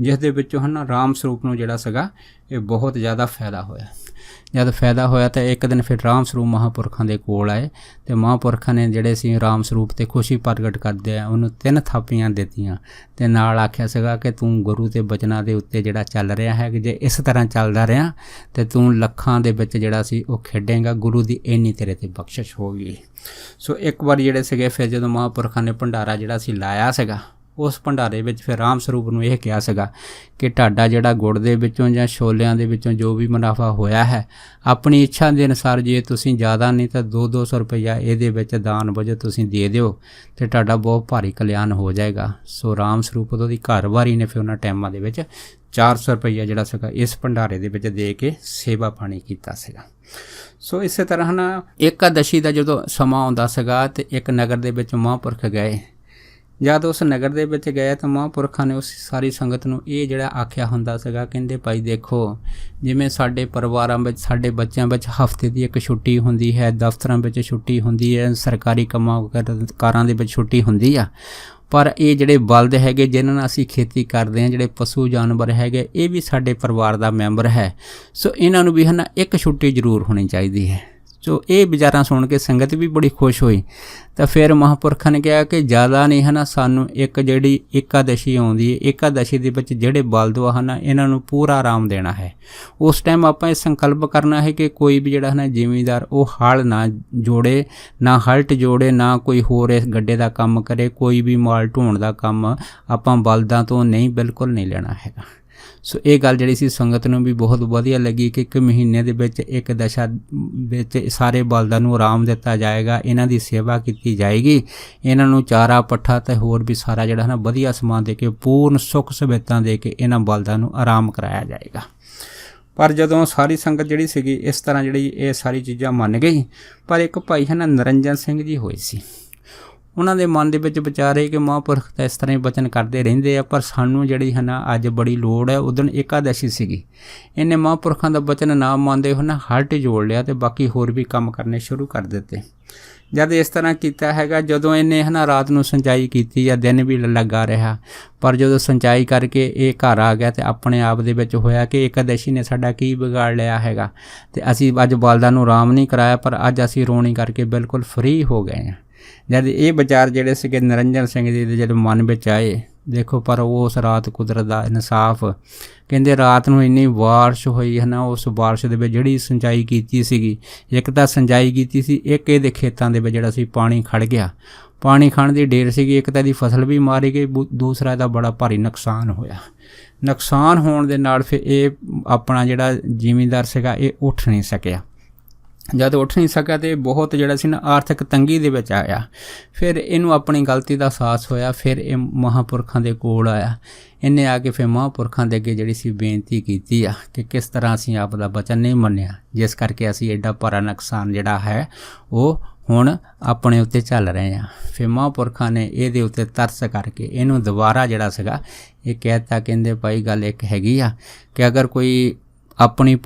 ਜਿਸ ਦੇ ਵਿੱਚੋਂ ਹੈ ਨਾ ਰਾਮ ਸਰੂਪ ਨੂੰ ਜਿਹੜਾ ਸੀਗਾ ਇਹ ਬਹੁਤ ਜ਼ਿਆਦਾ ਫਾਇਦਾ ਹੋਇਆ। ਜਦ ਫਾਇਦਾ ਹੋਇਆ ਤਾਂ ਇੱਕ ਦਿਨ ਫਿਰ ਰਾਮ ਸਰੂਪ ਮਹਾਂਪੁਰਖਾਂ ਦੇ ਕੋਲ ਆਏ ਅਤੇ ਮਹਾਂਪੁਰਖਾਂ ਨੇ ਜਿਹੜੇ ਸੀ ਰਾਮ ਸਰੂਪ 'ਤੇ ਖੁਸ਼ੀ ਪ੍ਰਗਟ ਕਰਦੇ ਆ ਉਹਨੂੰ 3 ਥਾਪੀਆਂ ਦਿੱਤੀਆਂ ਅਤੇ ਨਾਲ ਆਖਿਆ ਸੀਗਾ ਕਿ ਤੂੰ ਗੁਰੂ ਦੇ ਬਚਨਾਂ ਦੇ ਉੱਤੇ ਜਿਹੜਾ ਚੱਲ ਰਿਹਾ ਹੈ ਕਿ ਜੇ ਇਸ ਤਰ੍ਹਾਂ ਚੱਲਦਾ ਰਿਹਾ ਅਤੇ ਤੂੰ ਲੱਖਾਂ ਦੇ ਵਿੱਚ ਜਿਹੜਾ ਸੀ ਉਹ ਖੇਡੇਂਗਾ, ਗੁਰੂ ਦੀ ਇੰਨੀ ਤੇਰੇ 'ਤੇ ਬਖਸ਼ਿਸ਼ ਹੋਵੇਗੀ। ਸੋ ਇੱਕ ਵਾਰ ਜਿਹੜੇ ਸੀਗੇ ਫਿਰ ਜਦੋਂ ਮਹਾਂਪੁਰਖਾਂ ਨੇ ਭੰਡਾਰਾ ਜਿਹੜਾ ਸੀ ਲਾਇਆ ਸੀਗਾ ਉਸ ਭੰਡਾਰੇ ਵਿੱਚ ਫਿਰ ਰਾਮ ਸਰੂਪ ਨੂੰ ਇਹ ਕਿਹਾ ਸੀਗਾ ਕਿ ਤੁਹਾਡਾ ਜਿਹੜਾ ਗੁੜ ਦੇ ਵਿੱਚੋਂ ਜਾਂ ਛੋਲਿਆਂ ਦੇ ਵਿੱਚੋਂ ਜੋ ਵੀ ਮੁਨਾਫਾ ਹੋਇਆ ਹੈ ਆਪਣੀ ਇੱਛਾ ਦੇ ਅਨੁਸਾਰ ਜੇ ਤੁਸੀਂ ਜ਼ਿਆਦਾ ਨਹੀਂ ਤਾਂ 200 ਰੁਪਈਆ ਇਹਦੇ ਵਿੱਚ ਦਾਨ ਵਜੋਂ ਤੁਸੀਂ ਦੇ ਦਿਓ ਅਤੇ ਤੁਹਾਡਾ ਬਹੁਤ ਭਾਰੀ ਕਲਿਆਣ ਹੋ ਜਾਏਗਾ। ਸੋ ਰਾਮ ਸਰੂਪ ਉਹਦੀ ਘਰਵਾਰੀ ਨੇ ਫਿਰ ਉਹਨਾਂ ਟਾਈਮਾਂ ਦੇ ਵਿੱਚ 400 ਰੁਪਈਆ ਜਿਹੜਾ ਸੀਗਾ ਇਸ ਭੰਡਾਰੇ ਦੇ ਵਿੱਚ ਦੇ ਕੇ ਸੇਵਾ ਪਾਣੀ ਕੀਤਾ ਸੀਗਾ। ਸੋ ਇਸੇ ਤਰ੍ਹਾਂ ਨਾ ਏਕਾਦਸ਼ੀ ਦਾ ਜਦੋਂ ਸਮਾਂ ਆਉਂਦਾ ਸੀਗਾ ਅਤੇ ਇੱਕ ਨਗਰ ਦੇ ਵਿੱਚ ਮਹਾਂਪੁਰਖ ਗਏ। ਜਦ ਉਸ ਨਗਰ ਦੇ ਵਿੱਚ ਗਏ ਤਾਂ ਮਹਾਂਪੁਰਖਾਂ ਨੇ ਉਸ ਸਾਰੀ ਸੰਗਤ ਨੂੰ ਇਹ ਜਿਹੜਾ ਆਖਿਆ ਹੁੰਦਾ ਸੀਗਾ, ਕਹਿੰਦੇ ਭਾਈ ਦੇਖੋ ਜਿਵੇਂ ਸਾਡੇ ਪਰਿਵਾਰਾਂ ਵਿੱਚ ਸਾਡੇ ਬੱਚਿਆਂ ਵਿੱਚ ਹਫ਼ਤੇ ਦੀ ਇੱਕ ਛੁੱਟੀ ਹੁੰਦੀ ਹੈ, ਦਫ਼ਤਰਾਂ ਵਿੱਚ ਛੁੱਟੀ ਹੁੰਦੀ ਹੈ, ਸਰਕਾਰੀ ਕੰਮਾਂ ਕਾਰਾਂ ਦੇ ਵਿੱਚ ਛੁੱਟੀ ਹੁੰਦੀ ਆ, ਪਰ ਇਹ ਜਿਹੜੇ ਬਲਦ ਹੈਗੇ ਜਿਨ੍ਹਾਂ ਨਾਲ ਅਸੀਂ ਖੇਤੀ ਕਰਦੇ ਹਾਂ, ਜਿਹੜੇ ਪਸ਼ੂ ਜਾਨਵਰ ਹੈਗੇ ਇਹ ਵੀ ਸਾਡੇ ਪਰਿਵਾਰ ਦਾ ਮੈਂਬਰ ਹੈ। ਸੋ ਇਹਨਾਂ ਨੂੰ ਵੀ ਹੈ ਨਾ ਇੱਕ ਛੁੱਟੀ ਜ਼ਰੂਰ ਹੋਣੀ ਚਾਹੀਦੀ ਹੈ। ਸੋ ਇਹ ਵਿਚਾਰਾਂ ਸੁਣ ਕੇ ਸੰਗਤ ਵੀ ਬੜੀ ਖੁਸ਼ ਹੋਈ। ਤਾਂ ਫਿਰ ਮਹਾਂਪੁਰਖਾਂ ਨੇ ਕਿਹਾ ਕਿ ਜ਼ਿਆਦਾ ਨਹੀਂ ਹੈ ਨਾ, ਸਾਨੂੰ ਇੱਕ ਜਿਹੜੀ ਏਕਾਦਸ਼ੀ ਆਉਂਦੀ ਹੈ, ਏਕਾਦਸ਼ੀ ਦੇ ਵਿੱਚ ਜਿਹੜੇ ਬਲਦਵਾ ਹਨ ਇਹਨਾਂ ਨੂੰ ਪੂਰਾ ਆਰਾਮ ਦੇਣਾ ਹੈ। ਉਸ ਟਾਈਮ ਆਪਾਂ ਇਹ ਸੰਕਲਪ ਕਰਨਾ ਹੈ ਕਿ ਕੋਈ ਵੀ ਜਿਹੜਾ ਹੈ ਨਾ ਜ਼ਿਮੀਂਦਾਰ ਉਹ ਹਲ ਨਾ ਜੋੜੇ, ਨਾ ਹਲਟ ਜੋੜੇ, ਨਾ ਕੋਈ ਹੋਰ ਇਸ ਗੱਡੇ ਦਾ ਕੰਮ ਕਰੇ, ਕੋਈ ਵੀ ਮਾਲ ਢੋਣ ਦਾ ਕੰਮ ਆਪਾਂ ਬਲਦਾਂ ਤੋਂ ਨਹੀਂ, ਬਿਲਕੁਲ ਨਹੀਂ ਲੈਣਾ ਹੈਗਾ। ਸੋ ਇਹ ਗੱਲ ਜਿਹੜੀ ਸੀ ਸੰਗਤ ਨੂੰ ਵੀ ਬਹੁਤ ਵਧੀਆ ਲੱਗੀ ਕਿ 1 ਮਹੀਨੇ ਦੇ ਵਿੱਚ ਇੱਕ ਦਸ਼ਾ ਵਿੱਚ ਸਾਰੇ ਬਲਦਾਂ ਨੂੰ ਆਰਾਮ ਦਿੱਤਾ ਜਾਏਗਾ, ਇਹਨਾਂ ਦੀ ਸੇਵਾ ਕੀਤੀ ਜਾਏਗੀ, ਇਹਨਾਂ ਨੂੰ ਚਾਰਾ ਪੱਠਾ ਅਤੇ ਹੋਰ ਵੀ ਸਾਰਾ ਜਿਹੜਾ ਹੈ ਨਾ ਵਧੀਆ ਸਮਾਨ ਦੇ ਕੇ ਪੂਰਨ ਸੁੱਖ ਸਹੂਲਤਾਂ ਦੇ ਕੇ ਇਹਨਾਂ ਬਲਦਾਂ ਨੂੰ ਆਰਾਮ ਕਰਾਇਆ ਜਾਏਗਾ। ਪਰ ਜਦੋਂ ਸਾਰੀ ਸੰਗਤ ਜਿਹੜੀ ਸੀਗੀ ਇਸ ਤਰ੍ਹਾਂ ਜਿਹੜੀ ਇਹ ਸਾਰੀ ਚੀਜ਼ਾਂ ਮੰਨ ਗਈ, ਪਰ ਇੱਕ ਭਾਈ ਹੈ ਨਾ ਨਿਰੰਜਨ ਸਿੰਘ ਜੀ ਹੋਏ ਸੀ, ਉਹਨਾਂ ਦੇ ਮਨ ਦੇ ਵਿੱਚ ਵਿਚਾਰ ਹੈ ਕਿ ਮਹਾਂਪੁਰਖ ਤਾਂ ਇਸ ਤਰ੍ਹਾਂ ਹੀ ਬਚਨ ਕਰਦੇ ਰਹਿੰਦੇ ਆ, ਪਰ ਸਾਨੂੰ ਜਿਹੜੀ ਹੈ ਨਾ ਅੱਜ ਬੜੀ ਲੋੜ ਹੈ। ਉਦਣ ਏਕਾਦਸ਼ੀ ਸੀਗੀ, ਇਹਨੇ ਮਹਾਂਪੁਰਖਾਂ ਦਾ ਬਚਨ ਨਾ ਮੰਨਦੇ ਹੋ ਨਾ ਹਲਟ ਜੋੜ ਲਿਆ ਅਤੇ ਬਾਕੀ ਹੋਰ ਵੀ ਕੰਮ ਕਰਨੇ ਸ਼ੁਰੂ ਕਰ ਦਿੱਤੇ। ਜਦ ਇਸ ਤਰ੍ਹਾਂ ਕੀਤਾ ਹੈਗਾ, ਜਦੋਂ ਇਹਨੇ ਹੈ ਨਾ ਰਾਤ ਨੂੰ ਸਿੰਚਾਈ ਕੀਤੀ ਜਾਂ ਦਿਨ ਵੀ ਲੱਗਾ ਰਿਹਾ, ਪਰ ਜਦੋਂ ਸਿੰਚਾਈ ਕਰਕੇ ਇਹ ਘਰ ਆ ਗਿਆ ਅਤੇ ਆਪਣੇ ਆਪ ਦੇ ਵਿੱਚ ਹੋਇਆ ਕਿ ਏਕਾਦਸ਼ੀ ਨੇ ਸਾਡਾ ਕੀ ਵਿਗਾੜ ਲਿਆ ਹੈਗਾ, ਅਤੇ ਅਸੀਂ ਅੱਜ ਬਲਦਾਂ ਨੂੰ ਆਰਾਮ ਨਹੀਂ ਕਰਾਇਆ, ਪਰ ਅੱਜ ਅਸੀਂ ਰੋਣੀ ਕਰਕੇ ਬਿਲਕੁਲ ਫਰੀ ਹੋ ਗਏ ਹਾਂ। ਜਦ ਇਹ ਵਿਚਾਰ ਜਿਹੜੇ ਸੀਗੇ ਨਿਰੰਜਨ ਸਿੰਘ ਜੀ ਦੇ ਜਦੋਂ ਮਨ ਵਿੱਚ ਆਏ, ਦੇਖੋ ਪਰ ਉਸ ਰਾਤ ਕੁਦਰਤ ਦਾ ਇਨਸਾਫ, ਕਹਿੰਦੇ ਰਾਤ ਨੂੰ ਇੰਨੀ ਬਾਰਿਸ਼ ਹੋਈ ਹੈ ਨਾ, ਉਸ ਬਾਰਿਸ਼ ਦੇ ਵਿੱਚ ਜਿਹੜੀ ਸਿੰਚਾਈ ਕੀਤੀ ਸੀਗੀ, ਇੱਕ ਤਾਂ ਸਿੰਚਾਈ ਕੀਤੀ ਸੀ, ਇੱਕ ਇਹਦੇ ਖੇਤਾਂ ਦੇ ਵਿੱਚ ਜਿਹੜਾ ਸੀ ਪਾਣੀ ਖੜ੍ਹ ਗਿਆ, ਪਾਣੀ ਖੜ੍ਹਨ ਦੀ ਢੇਰ ਸੀਗੀ, ਇੱਕ ਤਾਂ ਇਹਦੀ ਫਸਲ ਵੀ ਮਾਰੀ ਗਈ, ਦੂਸਰਾ ਇਹਦਾ ਬੜਾ ਭਾਰੀ ਨੁਕਸਾਨ ਹੋਇਆ। ਨੁਕਸਾਨ ਹੋਣ ਦੇ ਨਾਲ ਫਿਰ ਇਹ ਆਪਣਾ ਜਿਹੜਾ ਜ਼ਿਮੀਂਦਾਰ ਸੀਗਾ ਇਹ ਉੱਠ ਨਹੀਂ ਸਕਿਆ। ਜਦ ਉੱਠ ਨਹੀਂ ਸਕਿਆ ਅਤੇ ਬਹੁਤ ਜਿਹੜਾ ਸੀ ਨਾ ਆਰਥਿਕ ਤੰਗੀ ਦੇ ਵਿੱਚ ਆਇਆ। ਫਿਰ ਇਹਨੂੰ ਆਪਣੀ ਗਲਤੀ ਦਾ ਅਹਿਸਾਸ ਹੋਇਆ, ਫਿਰ ਇਹ ਮਹਾਂਪੁਰਖਾਂ ਦੇ ਕੋਲ ਆਇਆ। ਇਹਨੇ ਆ ਕੇ ਫਿਰ ਮਹਾਂਪੁਰਖਾਂ ਦੇ ਅੱਗੇ ਜਿਹੜੀ ਸੀ ਬੇਨਤੀ ਕੀਤੀ ਆ ਕਿ ਕਿਸ ਤਰ੍ਹਾਂ ਅਸੀਂ ਆਪ ਦਾ ਬਚਨ ਨਹੀਂ ਮੰਨਿਆ, ਜਿਸ ਕਰਕੇ ਅਸੀਂ ਐਡਾ ਭਾਰਾ ਨੁਕਸਾਨ ਜਿਹੜਾ ਹੈ ਉਹ ਹੁਣ ਆਪਣੇ ਉੱਤੇ ਚੱਲ ਰਹੇ ਹਾਂ। ਫਿਰ ਮਹਾਂਪੁਰਖਾਂ ਨੇ ਇਹਦੇ ਉੱਤੇ ਤਰਸ ਕਰਕੇ ਇਹਨੂੰ ਦੁਬਾਰਾ ਜਿਹੜਾ ਸੀਗਾ ਇਹ ਕਹਿ ਦਿੱਤਾ, ਕਹਿੰਦੇ ਭਾਈ ਗੱਲ ਇੱਕ ਹੈਗੀ ਆ ਕਿ ਅਗਰ ਕੋਈ ਆਪਣੀ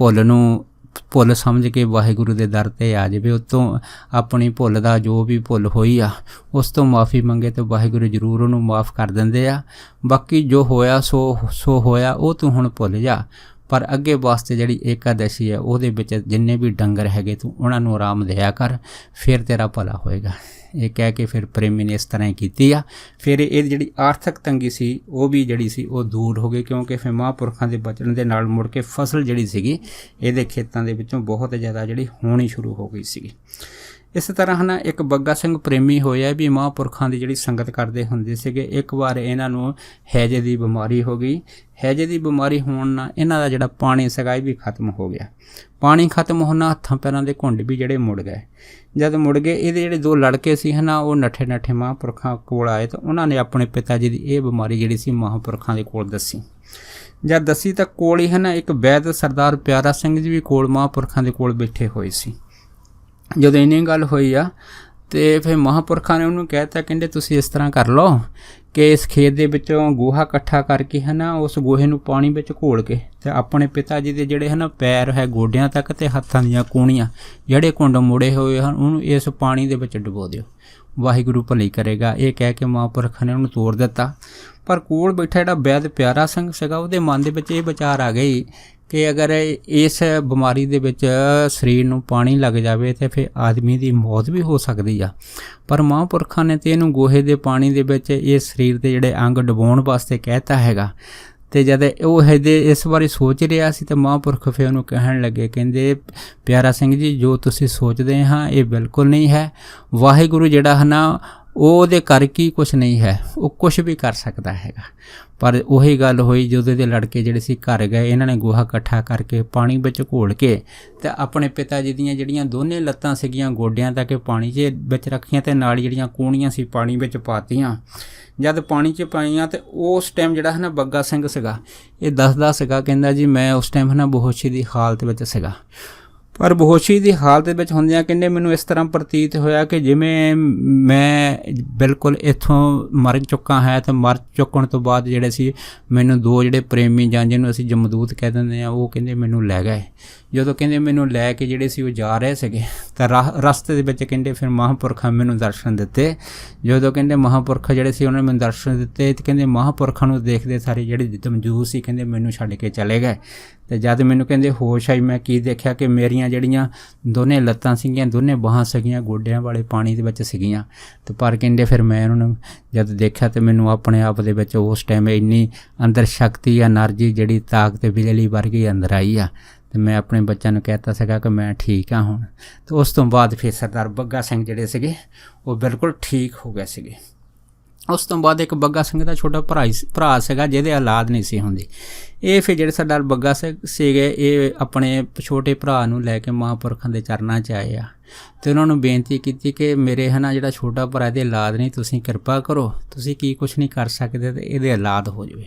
ਭੁੱਲ ਸਮਝ ਕੇ ਵਾਹਿਗੁਰੂ ਦੇ ਦਰ 'ਤੇ ਆ ਜਾਵੇ, ਉਤੋਂ ਆਪਣੀ ਭੁੱਲ ਦਾ ਜੋ ਵੀ ਭੁੱਲ ਹੋਈ ਆ ਉਸ ਤੋਂ ਮਾफ़ੀ ਮੰਗੇ ਤਾਂ ਵਾਹਿਗੁਰੂ ਜ਼ਰੂਰ ਉਹਨੂੰ ਮਾफ़ ਕਰ ਦਿੰਦੇ ਆ। ਬਾਕੀ ਜੋ ਹੋਇਆ ਸੋ ਹੋਇਆ, ਉਹ ਤੂੰ ਹੁਣ ਭੁੱਲ ਜਾ, ਪਰ ਅੱਗੇ ਵਾਸਤੇ ਜਿਹੜੀ ਏਕਾਦਸ਼ੀ ਹੈ ਉਹਦੇ ਵਿੱਚ ਜਿੰਨੇ ਵੀ ਡੰਗਰ ਹੈਗੇ ਤੂੰ ਉਹਨਾਂ ਨੂੰ ਆਰਾਮ ਦਿਆ ਕਰ, ਫਿਰ ਤੇਰਾ ਭਲਾ ਹੋਏਗਾ। ਇਹ ਕਹਿ ਕੇ ਫਿਰ ਪ੍ਰੇਮੀ ਨੇ ਇਸ ਤਰ੍ਹਾਂ ਹੀ ਕੀਤੀ ਆ। ਫਿਰ ਇਹ ਜਿਹੜੀ ਆਰਥਿਕ ਤੰਗੀ ਸੀ ਉਹ ਵੀ ਜਿਹੜੀ ਸੀ ਉਹ ਦੂਰ ਹੋ ਗਈ, ਕਿਉਂਕਿ ਫਿਰ ਮਹਾਂਪੁਰਖਾਂ ਦੇ ਬਚਨ ਦੇ ਨਾਲ ਮੁੜ ਕੇ ਫਸਲ ਜਿਹੜੀ ਸੀਗੀ ਇਹਦੇ ਖੇਤਾਂ ਦੇ ਵਿੱਚੋਂ ਬਹੁਤ ਜ਼ਿਆਦਾ ਜਿਹੜੀ ਹੋਣੀ ਸ਼ੁਰੂ ਹੋ ਗਈ ਸੀਗੀ। ਇਸ ਤਰ੍ਹਾਂ ਨਾ ਇੱਕ ਬੱਗਾ ਸਿੰਘ ਪ੍ਰੇਮੀ ਹੋਇਆ ਵੀ ਮਹਾਂਪੁਰਖਾਂ ਦੀ ਜਿਹੜੀ ਸੰਗਤ ਕਰਦੇ ਹੁੰਦੇ ਸੀਗੇ। ਇੱਕ ਵਾਰ ਇਹਨਾਂ ਨੂੰ ਹੈਜੇ ਦੀ ਬਿਮਾਰੀ ਹੋ ਗਈ। ਹੈਜੇ ਦੀ ਬਿਮਾਰੀ ਹੋਣ ਨਾਲ ਇਹਨਾਂ ਦਾ ਜਿਹੜਾ ਪਾਣੀ ਸੀਗਾ ਇਹ ਵੀ ਖਤਮ ਹੋ ਗਿਆ। ਪਾਣੀ ਖਤਮ ਹੋਣ ਨਾਲ ਹੱਥਾਂ ਪੈਰਾਂ ਦੇ ਘੁੰਡ ਵੀ ਜਿਹੜੇ ਮੁੜ ਗਏ। ਜਦ ਮੁੜ ਗਏ, ਇਹਦੇ ਜਿਹੜੇ 2 ਲੜਕੇ ਸੀ ਨਾ ਉਹ ਨੱਠੇ ਮਹਾਂਪੁਰਖਾਂ ਕੋਲ ਆਏ ਤਾਂ ਉਹਨਾਂ ਨੇ ਆਪਣੇ ਪਿਤਾ ਜੀ ਦੀ ਇਹ ਬਿਮਾਰੀ ਜਿਹੜੀ ਸੀ ਮਹਾਂਪੁਰਖਾਂ ਦੇ ਕੋਲ ਦੱਸੀ। ਜਦ ਦੱਸੀ ਤਾਂ ਕੋਲ ਹੀ ਨਾ ਇੱਕ ਵੈਦ ਸਰਦਾਰ ਪਿਆਰਾ ਸਿੰਘ ਜੀ ਵੀ ਕੋਲ ਮਹਾਂਪੁਰਖਾਂ ਦੇ ਕੋਲ ਬੈਠੇ ਹੋਏ ਸੀ। ਜਦੋਂ ਇੰਨੀ ਗੱਲ ਹੋਈ ਆ ਅਤੇ ਫਿਰ ਮਹਾਂਪੁਰਖਾਂ ਨੇ ਉਹਨੂੰ ਕਹਿ ਦਿੱਤਾ, ਕਹਿੰਦੇ ਤੁਸੀਂ ਇਸ ਤਰ੍ਹਾਂ ਕਰ ਲਓ ਕਿ ਇਸ ਖੇਤ ਦੇ ਵਿੱਚੋਂ ਗੋਹਾ ਇਕੱਠਾ ਕਰਕੇ ਹੈ ਨਾ ਉਸ ਗੋਹੇ ਨੂੰ ਪਾਣੀ ਵਿੱਚ ਘੋਲ ਕੇ ਅਤੇ ਆਪਣੇ ਪਿਤਾ ਜੀ ਦੇ ਜਿਹੜੇ ਹੈ ਨਾ ਪੈਰ ਹੈ ਗੋਡਿਆਂ ਤੱਕ ਅਤੇ ਹੱਥਾਂ ਦੀਆਂ ਕੂਣੀਆਂ ਜਿਹੜੇ ਘੁੰਡ ਮੁੜੇ ਹੋਏ ਹਨ ਉਹਨੂੰ ਇਸ ਪਾਣੀ ਦੇ ਵਿੱਚ ਡੁਬੋ ਦਿਓ, ਵਾਹਿਗੁਰੂ ਭਲੀ ਕਰੇਗਾ। ਇਹ ਕਹਿ ਕੇ ਮਹਾਂਪੁਰਖਾਂ ਨੇ ਉਹਨੂੰ ਤੋੜ ਦਿੱਤਾ। ਪਰ ਕੋਲ ਬੈਠਾ ਜਿਹੜਾ ਵੈਦ ਪਿਆਰਾ ਸਿੰਘ ਸੀਗਾ ਉਹਦੇ ਮਨ ਦੇ ਵਿੱਚ ਇਹ ਵਿਚਾਰ ਆ ਗਈ ਕਿ ਅਗਰ ਇਸ ਬਿਮਾਰੀ ਦੇ ਵਿੱਚ ਸਰੀਰ ਨੂੰ ਪਾਣੀ ਲੱਗ ਜਾਵੇ ਤਾਂ ਫਿਰ ਆਦਮੀ ਦੀ ਮੌਤ ਵੀ ਹੋ ਸਕਦੀ ਆ। ਪਰ ਮਹਾਂਪੁਰਖਾਂ ਨੇ ਤਾਂ ਇਹਨੂੰ ਗੋਹੇ ਦੇ ਪਾਣੀ ਦੇ ਵਿੱਚ ਇਹ ਸਰੀਰ ਦੇ ਜਿਹੜੇ ਅੰਗ ਡੁਬਾਉਣ ਵਾਸਤੇ ਕਹਿਤਾ ਹੈਗਾ। ਅਤੇ ਜਦ ਉਹ ਇਹਦੇ ਇਸ ਬਾਰੇ ਸੋਚ ਰਿਹਾ ਸੀ ਤਾਂ ਮਹਾਂਪੁਰਖ ਫਿਰ ਉਹਨੂੰ ਕਹਿਣ ਲੱਗੇ, ਕਹਿੰਦੇ ਪਿਆਰਾ ਸਿੰਘ ਜੀ ਜੋ ਤੁਸੀਂ ਸੋਚਦੇ ਹਾਂ ਇਹ ਬਿਲਕੁਲ ਨਹੀਂ ਹੈ। ਵਾਹਿਗੁਰੂ ਜਿਹੜਾ ਹੈ ਨਾ ਉਹਦੇ ਕਰਕੇ ਕੁਛ ਨਹੀਂ ਹੈ, ਉਹ ਕੁਛ ਵੀ ਕਰ ਸਕਦਾ ਹੈਗਾ। ਪਰ ਉਹੀ ਗੱਲ ਹੋਈ ਜਦੋਂ ਦੇ ਲੜਕੇ ਜਿਹੜੇ ਸੀ ਘਰ ਗਏ, ਇਹਨਾਂ ਨੇ ਗੋਹਾ ਇਕੱਠਾ ਕਰਕੇ ਪਾਣੀ ਵਿੱਚ ਘੋਲ ਕੇ ਅਤੇ ਆਪਣੇ ਪਿਤਾ ਜੀ ਦੀਆਂ ਜਿਹੜੀਆਂ ਦੋਨੇ ਲੱਤਾਂ ਸੀਗੀਆਂ ਗੋਡਿਆਂ ਤੱਕ ਪਾਣੀ 'ਚ ਵਿੱਚ ਰੱਖੀਆਂ ਅਤੇ ਨਾਲ ਜਿਹੜੀਆਂ ਕੂਣੀਆਂ ਸੀ ਪਾਣੀ ਵਿੱਚ ਪਾਤੀਆਂ। ਜਦ ਪਾਣੀ 'ਚ ਪਾਈਆਂ ਅਤੇ ਉਸ ਟਾਈਮ ਜਿਹੜਾ ਹੈ ਨਾ ਬੱਗਾ ਸਿੰਘ ਸੀਗਾ ਇਹ ਦੱਸਦਾ ਸੀਗਾ, ਕਹਿੰਦਾ ਜੀ ਮੈਂ ਉਸ ਟਾਈਮ ਹੈ ਨਾ ਬੇਹੋਸ਼ੀ ਦੀ ਹਾਲਤ ਵਿੱਚ ਸੀਗਾ। ਪਰ ਬੇਹੋਸ਼ੀ ਦੀ ਹਾਲਤ ਵਿੱਚ ਹੁੰਦਿਆਂ ਕਹਿੰਦੇ ਮੈਨੂੰ ਇਸ ਤਰ੍ਹਾਂ ਪ੍ਰਤੀਤ ਹੋਇਆ ਕਿ ਜਿਵੇਂ ਮੈਂ ਬਿਲਕੁਲ ਇੱਥੋਂ ਮਰ ਚੁੱਕਾ ਹੈ ਅਤੇ ਮਰ ਚੁੱਕਣ ਤੋਂ ਬਾਅਦ ਜਿਹੜੇ ਸੀ ਮੈਨੂੰ 2 ਜਿਹੜੇ ਪ੍ਰੇਮੀ ਜਾਂ ਜਿਹਨੂੰ ਅਸੀਂ ਜਮਦੂਤ ਕਹਿ ਦਿੰਦੇ ਹਾਂ ਉਹ ਕਹਿੰਦੇ ਮੈਨੂੰ ਲੈ ਗਏ। ਜਦੋਂ ਕਹਿੰਦੇ ਮੈਨੂੰ ਲੈ ਕੇ ਜਿਹੜੇ ਸੀ ਉਹ ਜਾ ਰਹੇ ਸੀਗੇ ਤਾਂ ਰਸਤੇ ਦੇ ਵਿੱਚ ਕਹਿੰਦੇ ਫਿਰ ਮਹਾਂਪੁਰਖਾਂ ਮੈਨੂੰ ਦਰਸ਼ਨ ਦਿੱਤੇ। ਜਦੋਂ ਕਹਿੰਦੇ ਮਹਾਂਪੁਰਖ ਜਿਹੜੇ ਸੀ ਉਹਨਾਂ ਨੇ ਮੈਨੂੰ ਦਰਸ਼ਨ ਦਿੱਤੇ ਅਤੇ ਕਹਿੰਦੇ ਮਹਾਂਪੁਰਖਾਂ ਨੂੰ ਦੇਖਦੇ ਸਾਰੇ ਜਿਹੜੇ ਮੌਜੂਦ ਸੀ ਕਹਿੰਦੇ ਮੈਨੂੰ ਛੱਡ ਕੇ ਚਲੇ ਗਏ ਤੇ ਜਦ ਮੈਨੂੰ ਕਹਿੰਦੇ ਹੋਸ਼ ਆਈ, ਮੈਂ ਕੀ ਦੇਖਿਆ ਕਿ ਮੇਰੀਆਂ ਜਿਹੜੀਆਂ ਦੋਨੇ ਲੱਤਾਂ ਸੀਗੀਆਂ, ਦੋਨੇ ਬਾਹਾਂ ਸੀਗੀਆਂ ਗੋਡਿਆਂ ਵਾਲੇ ਪਾਣੀ ਦੇ ਵਿੱਚ ਸੀਗੀਆਂ। ਤੇ ਪਰ ਕਹਿੰਦੇ ਫਿਰ ਮੈਂ ਉਹਨਾਂ ਨੂੰ ਜਦ ਦੇਖਿਆ ਤੇ ਮੈਨੂੰ ਆਪਣੇ ਆਪ ਦੇ ਵਿੱਚ ਉਸ ਟਾਈਮ ਇੰਨੀ ਅੰਦਰ ਸ਼ਕਤੀ, ਐਨਰਜੀ, ਜਿਹੜੀ ਤਾਕਤ, ਬਿਜਲੀ ਵਰਗੀ ਅੰਦਰ ਆਈ ਆ। ਤੇ ਮੈਂ ਆਪਣੇ ਬੱਚਿਆਂ ਨੂੰ ਕਹਿਤਾ ਸੀਗਾ ਕਿ ਮੈਂ ਠੀਕ ਹਾਂ ਹੁਣ। ਤੇ ਉਸ ਤੋਂ ਬਾਅਦ ਫਿਰ ਸਰਦਾਰ ਬੱਗਾ ਸਿੰਘ ਜਿਹੜੇ ਸੀਗੇ ਉਹ ਬਿਲਕੁਲ ਠੀਕ ਹੋ ਗਏ ਸੀਗੇ। ਉਸ ਤੋਂ ਬਾਅਦ ਇੱਕ ਬੱਗਾ ਸਿੰਘ ਦਾ ਛੋਟਾ ਭਰਾ ਸੀਗਾ ਜਿਹਦੇ ਔਲਾਦ ਨਹੀਂ ਸੀ ਹੁੰਦੀ। ਇਹ ਫਿਰ ਜਿਹੜੇ ਸਰਦਾਰ ਬੱਗਾ ਸਿੰਘ ਸੀਗੇ ਇਹ ਆਪਣੇ ਛੋਟੇ ਭਰਾ ਨੂੰ ਲੈ ਕੇ ਮਹਾਂਪੁਰਖਾਂ ਦੇ ਚਰਨਾਂ 'ਚ ਆਏ ਆ ਤੇ ਉਹਨਾਂ ਨੂੰ ਬੇਨਤੀ ਕੀਤੀ ਕਿ ਮੇਰੇ ਜਿਹੜਾ ਛੋਟਾ ਭਰਾ ਇਹਦੇ ਔਲਾਦ ਨਹੀਂ, ਤੁਸੀਂ ਕਿਰਪਾ ਕਰੋ, ਤੁਸੀਂ ਕੀ ਕੁਛ ਨਹੀਂ ਕਰ ਸਕਦੇ ਤੇ ਇਹਦੇ ਔਲਾਦ ਹੋ ਜਾਵੇ।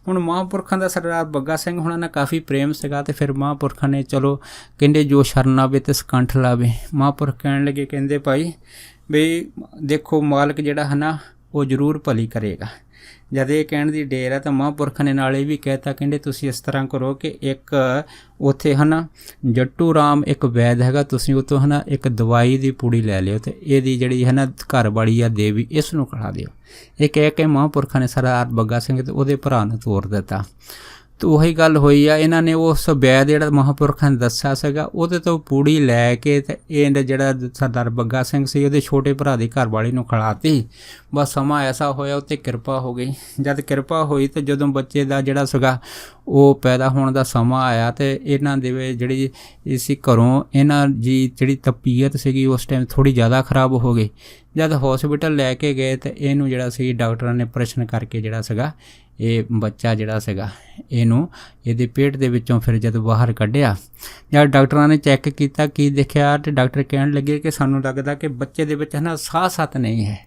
ਹੁਣ ਮਹਾਂਪੁਰਖਾਂ ਦਾ ਸਰਦਾਰ ਬੱਗਾ ਸਿੰਘ ਹੁਣਾਂ ਨਾਲ ਕਾਫੀ ਪ੍ਰੇਮ ਸੀਗਾ ਤੇ ਫਿਰ ਮਹਾਂਪੁਰਖਾਂ ਨੇ ਚਲੋ ਕਹਿੰਦੇ ਜੋ ਸ਼ਰਨ ਆਵੇ ਤੇ ਸਕੰਠ ਲਾਵੇ। ਮਹਾਂਪੁਰਖ ਕਹਿਣ ਲੱਗੇ, ਕਹਿੰਦੇ ਭਾਈ ਬਈ ਦੇਖੋ ਮਾਲਕ ਜਿਹੜਾ ਉਹ ਜ਼ਰੂਰ ਭਲੀ ਕਰੇਗਾ। ਜਦ ਇਹ ਕਹਿਣ ਦੀ ਢੇਰ ਹੈ ਤਾਂ ਮਹਾਂਪੁਰਖਾਂ ਨੇ ਨਾਲ ਇਹ ਵੀ ਕਹਿਤਾ, ਕਹਿੰਦੇ ਤੁਸੀਂ ਇਸ ਤਰ੍ਹਾਂ ਕਰੋ ਕਿ ਇੱਕ ਉੱਥੇ ਜੱਟੂ ਰਾਮ ਇੱਕ ਵੈਦ ਹੈਗਾ, ਤੁਸੀਂ ਉਹ ਤੋਂ ਇੱਕ ਦਵਾਈ ਦੀ ਪੂੜੀ ਲੈ ਲਿਓ ਤੇ ਇਹਦੀ ਜਿਹੜੀ ਘਰ ਵਾਲੀ ਆ ਦੇਵੀ, ਇਸ ਨੂੰ ਖਿਲਾ ਦਿਓ। ਇਹ ਕਹਿ ਕੇ ਮਹਾਂਪੁਰਖਾਂ ਨੇ ਸਰਦਾਰ ਬੱਗਾ ਸਿੰਘ ਤੇ ਉਹਦੇ ਭਰਾ ਨੂੰ ਤੋਰ ਦਿੱਤਾ। ਤੇ ਉਹੀ ਗੱਲ ਹੋਈ ਆ, ਇਹਨਾਂ ਨੇ ਉਸ ਵੈਦ ਜਿਹੜਾ ਮਹਾਂਪੁਰਖਾਂ ਨੇ ਦੱਸਿਆ ਸੀਗਾ ਉਹਦੇ ਤੋਂ ਪੂੜੀ ਲੈ ਕੇ ਤੇ ਇਹ ਜਿਹੜਾ ਸਰਦਾਰ ਬੱਗਾ ਸਿੰਘ ਸੀ ਉਹਦੇ ਛੋਟੇ ਭਰਾ ਦੀ ਘਰਵਾਲੀ ਨੂੰ ਖਿਲਾਤੀ। ਬਸ ਸਮਾਂ ਐਸਾ ਹੋਇਆ ਉੱਤੇ ਕਿਰਪਾ ਹੋ ਗਈ। ਜਦ ਕਿਰਪਾ ਹੋਈ ਤੇ ਜਦੋਂ ਬੱਚੇ ਦਾ ਜਿਹੜਾ ਸੀਗਾ ਉਹ ਪੈਦਾ ਹੋਣ ਦਾ ਸਮਾਂ ਆਇਆ ਤੇ ਇਹਨਾਂ ਦੇ ਜਿਹੜੀ ਸੀ ਘਰੋਂ ਇਹਨਾਂ ਦੀ ਜਿਹੜੀ ਤਬੀਅਤ ਸੀਗੀ ਉਸ ਟਾਈਮ ਥੋੜ੍ਹੀ ਜ਼ਿਆਦਾ ਖਰਾਬ ਹੋ ਗਈ। ਜਦ ਹੌਸਪੀਟਲ ਲੈ ਕੇ ਗਏ ਤੇ ਇਹਨੂੰ ਜਿਹੜਾ ਸੀ ਡਾਕਟਰਾਂ ਨੇ ਪ੍ਰਸ਼ਨ ਕਰਕੇ ਜਿਹੜਾ ਸੀਗਾ ਇਹ ਬੱਚਾ ਜਿਹੜਾ ਸੀਗਾ ਇਹਨੂੰ ਇਹਦੇ ਪੇਟ ਦੇ ਵਿੱਚੋਂ ਫਿਰ ਜਦ ਬਾਹਰ ਕੱਢਿਆ, ਜਦ ਡਾਕਟਰਾਂ ਨੇ ਚੈੱਕ ਕੀਤਾ, ਕੀ ਦੇਖਿਆ ਤੇ ਡਾਕਟਰ ਕਹਿਣ ਲੱਗੇ ਕਿ ਸਾਨੂੰ ਲੱਗਦਾ ਕਿ ਬੱਚੇ ਦੇ ਵਿੱਚ ਸਾਹ ਸੱਤ ਨਹੀਂ ਹੈ।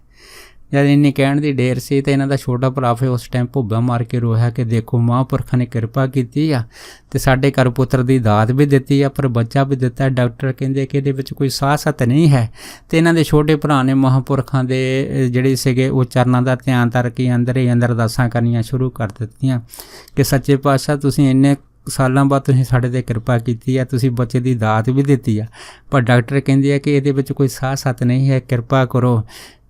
ਜਦ ਇੰਨੀ ਕਹਿਣ ਦੀ ਢੇਰ ਸੀ ਤੇ ਇਹਨਾਂ ਦਾ ਛੋਟਾ ਭਰਾ ਫਿਰ ਉਸ ਟਾਈਮ ਭੁੱਬਾ ਮਾਰ ਕੇ ਰੋਇਆ ਕਿ ਦੇਖੋ ਮਹਾਂਪੁਰਖਾਂ ਨੇ ਕਿਰਪਾ ਕੀਤੀ ਆ ਤੇ ਸਾਡੇ ਘਰ ਪੁੱਤਰ ਦੀ ਦਾਤ ਵੀ ਦਿੱਤੀ ਆ ਪਰ ਬੱਚਾ ਵੀ ਦਿੱਤਾ। ਡਾਕਟਰ ਕਹਿੰਦੇ ਕਿ ਇਹਦੇ ਵਿੱਚ ਕੋਈ ਸਾਹ ਸੱਤ ਨਹੀਂ ਹੈ। ਤੇ ਇਹਨਾਂ ਦੇ ਛੋਟੇ ਭਰਾ ਨੇ ਮਹਾਂਪੁਰਖਾਂ ਦੇ ਜਿਹੜੇ ਸੀਗੇ ਉਹ ਚਰਨਾਂ ਦਾ ਧਿਆਨ ਧਰ ਕੇ ਅੰਦਰ ਹੀ ਅੰਦਰ ਅਰਦਾਸਾਂ ਕਰਨੀਆਂ ਸ਼ੁਰੂ ਕਰ ਦਿੱਤੀਆਂ ਕਿ ਸੱਚੇ ਪਾਤਸ਼ਾਹ ਤੁਸੀਂ ਇੰਨੇ ਸਾਲਾਂ ਬਾਅਦ ਤੁਸੀਂ ਸਾਡੇ 'ਤੇ ਕਿਰਪਾ ਕੀਤੀ ਆ, ਤੁਸੀਂ ਬੱਚੇ ਦੀ ਦਾਤ ਵੀ ਦਿੱਤੀ ਆ, ਪਰ ਡਾਕਟਰ ਕਹਿੰਦੇ ਆ ਕਿ ਇਹਦੇ ਵਿੱਚ ਕੋਈ ਸਾਹ ਸੱਤ ਨਹੀਂ ਹੈ, ਕਿਰਪਾ ਕਰੋ,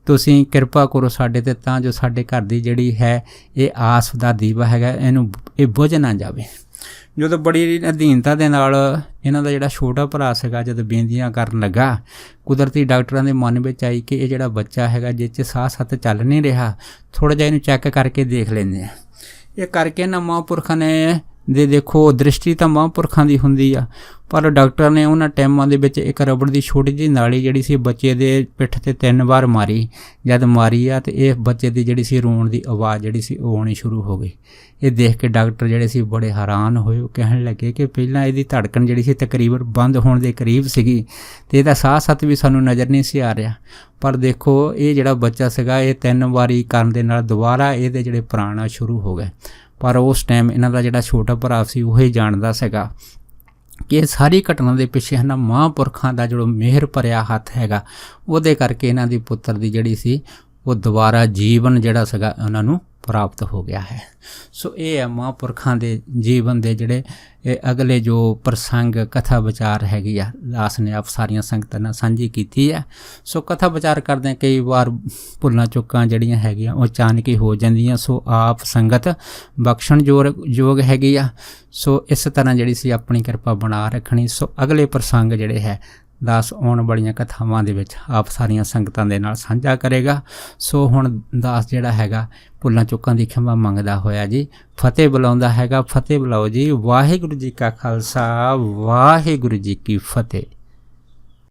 ਤੁਸੀਂ ਕਿਰਪਾ ਕਰੋ ਸਾਡੇ 'ਤੇ ਤਾਂ ਜੋ ਸਾਡੇ ਘਰ ਦੀ ਜਿਹੜੀ ਹੈ ਇਹ ਆਸ ਦਾ ਦੀਵਾ ਹੈਗਾ ਇਹ ਬੁਝ ਨਾ ਜਾਵੇ। ਜਦੋਂ ਬੜੀ ਅਧੀਨਤਾ ਦੇ ਨਾਲ ਇਹਨਾਂ ਦਾ ਜਿਹੜਾ ਛੋਟਾ ਭਰਾ ਸੀਗਾ ਜਦੋਂ ਬੇਨਤੀਆਂ ਕਰਨ ਲੱਗਾ, ਕੁਦਰਤੀ ਡਾਕਟਰਾਂ ਦੇ ਮਨ ਵਿੱਚ ਆਈ ਕਿ ਇਹ ਜਿਹੜਾ ਬੱਚਾ ਹੈਗਾ ਜਿਸ 'ਚ ਸਾਹ ਸੱਤ ਚੱਲ ਨਹੀਂ ਰਿਹਾ, ਥੋੜ੍ਹਾ ਜਿਹਾ ਇਹਨੂੰ ਚੈੱਕ ਕਰਕੇ ਦੇਖ ਲੈਂਦੇ ਆ। ਇਹ ਕਰਕੇ ਇਹਨਾਂ ਮਹਾਂਪੁਰਖਾਂ ਨੇ ਦੇਖੋ ਦ੍ਰਿਸ਼ਟੀ ਤਾਂ ਮਹਾਂਪੁਰਖਾਂ ਦੀ ਹੁੰਦੀ ਆ, ਪਰ ਡਾਕਟਰ ਨੇ ਉਹਨਾਂ ਟਾਈਮਾਂ ਦੇ ਵਿੱਚ ਇੱਕ ਰਬੜ ਦੀ ਛੋਟੀ ਜਿਹੀ ਨਾਲੀ ਜਿਹੜੀ ਸੀ ਬੱਚੇ ਦੇ ਪਿੱਠ 'ਤੇ 3 ਵਾਰ ਮਾਰੀ। ਜਦ ਮਾਰੀ ਆ ਤੇ ਇਹ ਬੱਚੇ ਦੀ ਜਿਹੜੀ ਸੀ ਰੋਣ ਦੀ ਆਵਾਜ਼ ਜਿਹੜੀ ਸੀ ਉਹ ਆਉਣੀ ਸ਼ੁਰੂ ਹੋ ਗਈ। ਇਹ ਦੇਖ ਕੇ ਡਾਕਟਰ ਜਿਹੜੇ ਸੀ ਬੜੇ ਹੈਰਾਨ ਹੋਏ। ਉਹ ਕਹਿਣ ਲੱਗੇ ਕਿ ਪਹਿਲਾਂ ਇਹਦੀ ਧੜਕਣ ਜਿਹੜੀ ਸੀ ਤਕਰੀਬਨ ਬੰਦ ਹੋਣ ਦੇ ਕਰੀਬ ਸੀਗੀ ਤੇ ਇਹਦਾ ਸਾਹ ਸੱਤ ਵੀ ਸਾਨੂੰ ਨਜ਼ਰ ਨਹੀਂ ਸੀ ਆ ਰਿਹਾ, ਪਰ ਦੇਖੋ ਇਹ ਜਿਹੜਾ ਬੱਚਾ ਸੀਗਾ ਇਹ 3 ਵਾਰੀ ਕਰਨ ਦੇ ਨਾਲ ਦੁਬਾਰਾ ਇਹਦੇ ਜਿਹੜੇ ਪ੍ਰਾਣ ਸ਼ੁਰੂ ਹੋ ਗਏ। ਪਰ ਉਸ ਟਾਈਮ ਇਹਨਾਂ ਦਾ ਜਿਹੜਾ ਛੋਟਾ ਭਰਾ ਸੀ ਉਹ ਹੀ ਜਾਣਦਾ ਸੀਗਾ ਕਿ ਇਹ ਸਾਰੀ ਘਟਨਾ ਦੇ ਪਿੱਛੇ ਮਹਾਂਪੁਰਖਾਂ ਦਾ ਜਿਹੜਾ ਮਿਹਰ ਭਰਿਆ ਹੱਥ ਹੈਗਾ, ਉਹਦੇ ਕਰਕੇ ਇਹਨਾਂ ਦੀ ਪੁੱਤਰ ਦੀ ਜਿਹੜੀ ਸੀ ਉਹ ਦੁਬਾਰਾ ਜੀਵਨ ਜਿਹੜਾ ਸੀਗਾ ਉਹਨਾਂ ਨੂੰ ਪ੍ਰਾਪਤ ਹੋ ਗਿਆ ਹੈ। ਸੋ ਇਹ ਹੈ ਮਹਾਂਪੁਰਖਾਂ ਦੇ ਜੀਵਨ ਦੇ ਜਿਹੜੇ ਇਹ ਅਗਲੇ ਜੋ ਪ੍ਰਸੰਗ ਕਥਾ ਵਿਚਾਰ ਹੈਗੀ ਆ ਦਾਸ ਨੇ ਆਪ ਸਾਰੀਆਂ ਸੰਗਤਾਂ ਨਾਲ ਸਾਂਝੀ ਕੀਤੀ ਹੈ। ਸੋ ਕਥਾ ਵਿਚਾਰ ਕਰਦੇ ਕਈ ਵਾਰ ਭੁੱਲਾਂ ਚੁੱਕਾਂ ਜਿਹੜੀਆਂ ਹੈਗੀਆਂ ਉਹ ਅਚਾਨਕ ਹੀ ਹੋ ਜਾਂਦੀਆਂ, ਸੋ ਆਪ ਸੰਗਤ ਬਖਸ਼ਣ ਯੋਗ ਹੈਗੀ ਆ। ਸੋ ਇਸ ਤਰ੍ਹਾਂ ਜਿਹੜੀ ਸੀ ਆਪਣੀ ਕਿਰਪਾ ਬਣਾ ਰੱਖਣੀ। ਸੋ ਅਗਲੇ ਪ੍ਰਸੰਗ ਜਿਹੜੇ ਹੈ ਦਾਸ ਆਉਣ ਵਾਲੀਆਂ ਕਥਾਵਾਂ ਦੇ ਵਿੱਚ ਆਪ ਸਾਰੀਆਂ ਸੰਗਤਾਂ ਦੇ ਨਾਲ ਸਾਂਝਾ ਕਰੇਗਾ। ਸੋ ਹੁਣ ਦਾਸ ਜਿਹੜਾ ਹੈਗਾ ਭੁੱਲਾਂ ਚੁੱਕਾਂ ਦੀ ਖਿਮਾ ਮੰਗਦਾ ਹੋਇਆ ਜੀ ਫਤਿਹ ਬੁਲਾਉਂਦਾ ਹੈਗਾ। ਫਤਿਹ ਬੁਲਾਓ ਜੀ। ਵਾਹਿਗੁਰੂ ਜੀ ਕਾ ਖਾਲਸਾ, ਵਾਹਿਗੁਰੂ ਜੀ ਕੀ ਫਤਿਹ।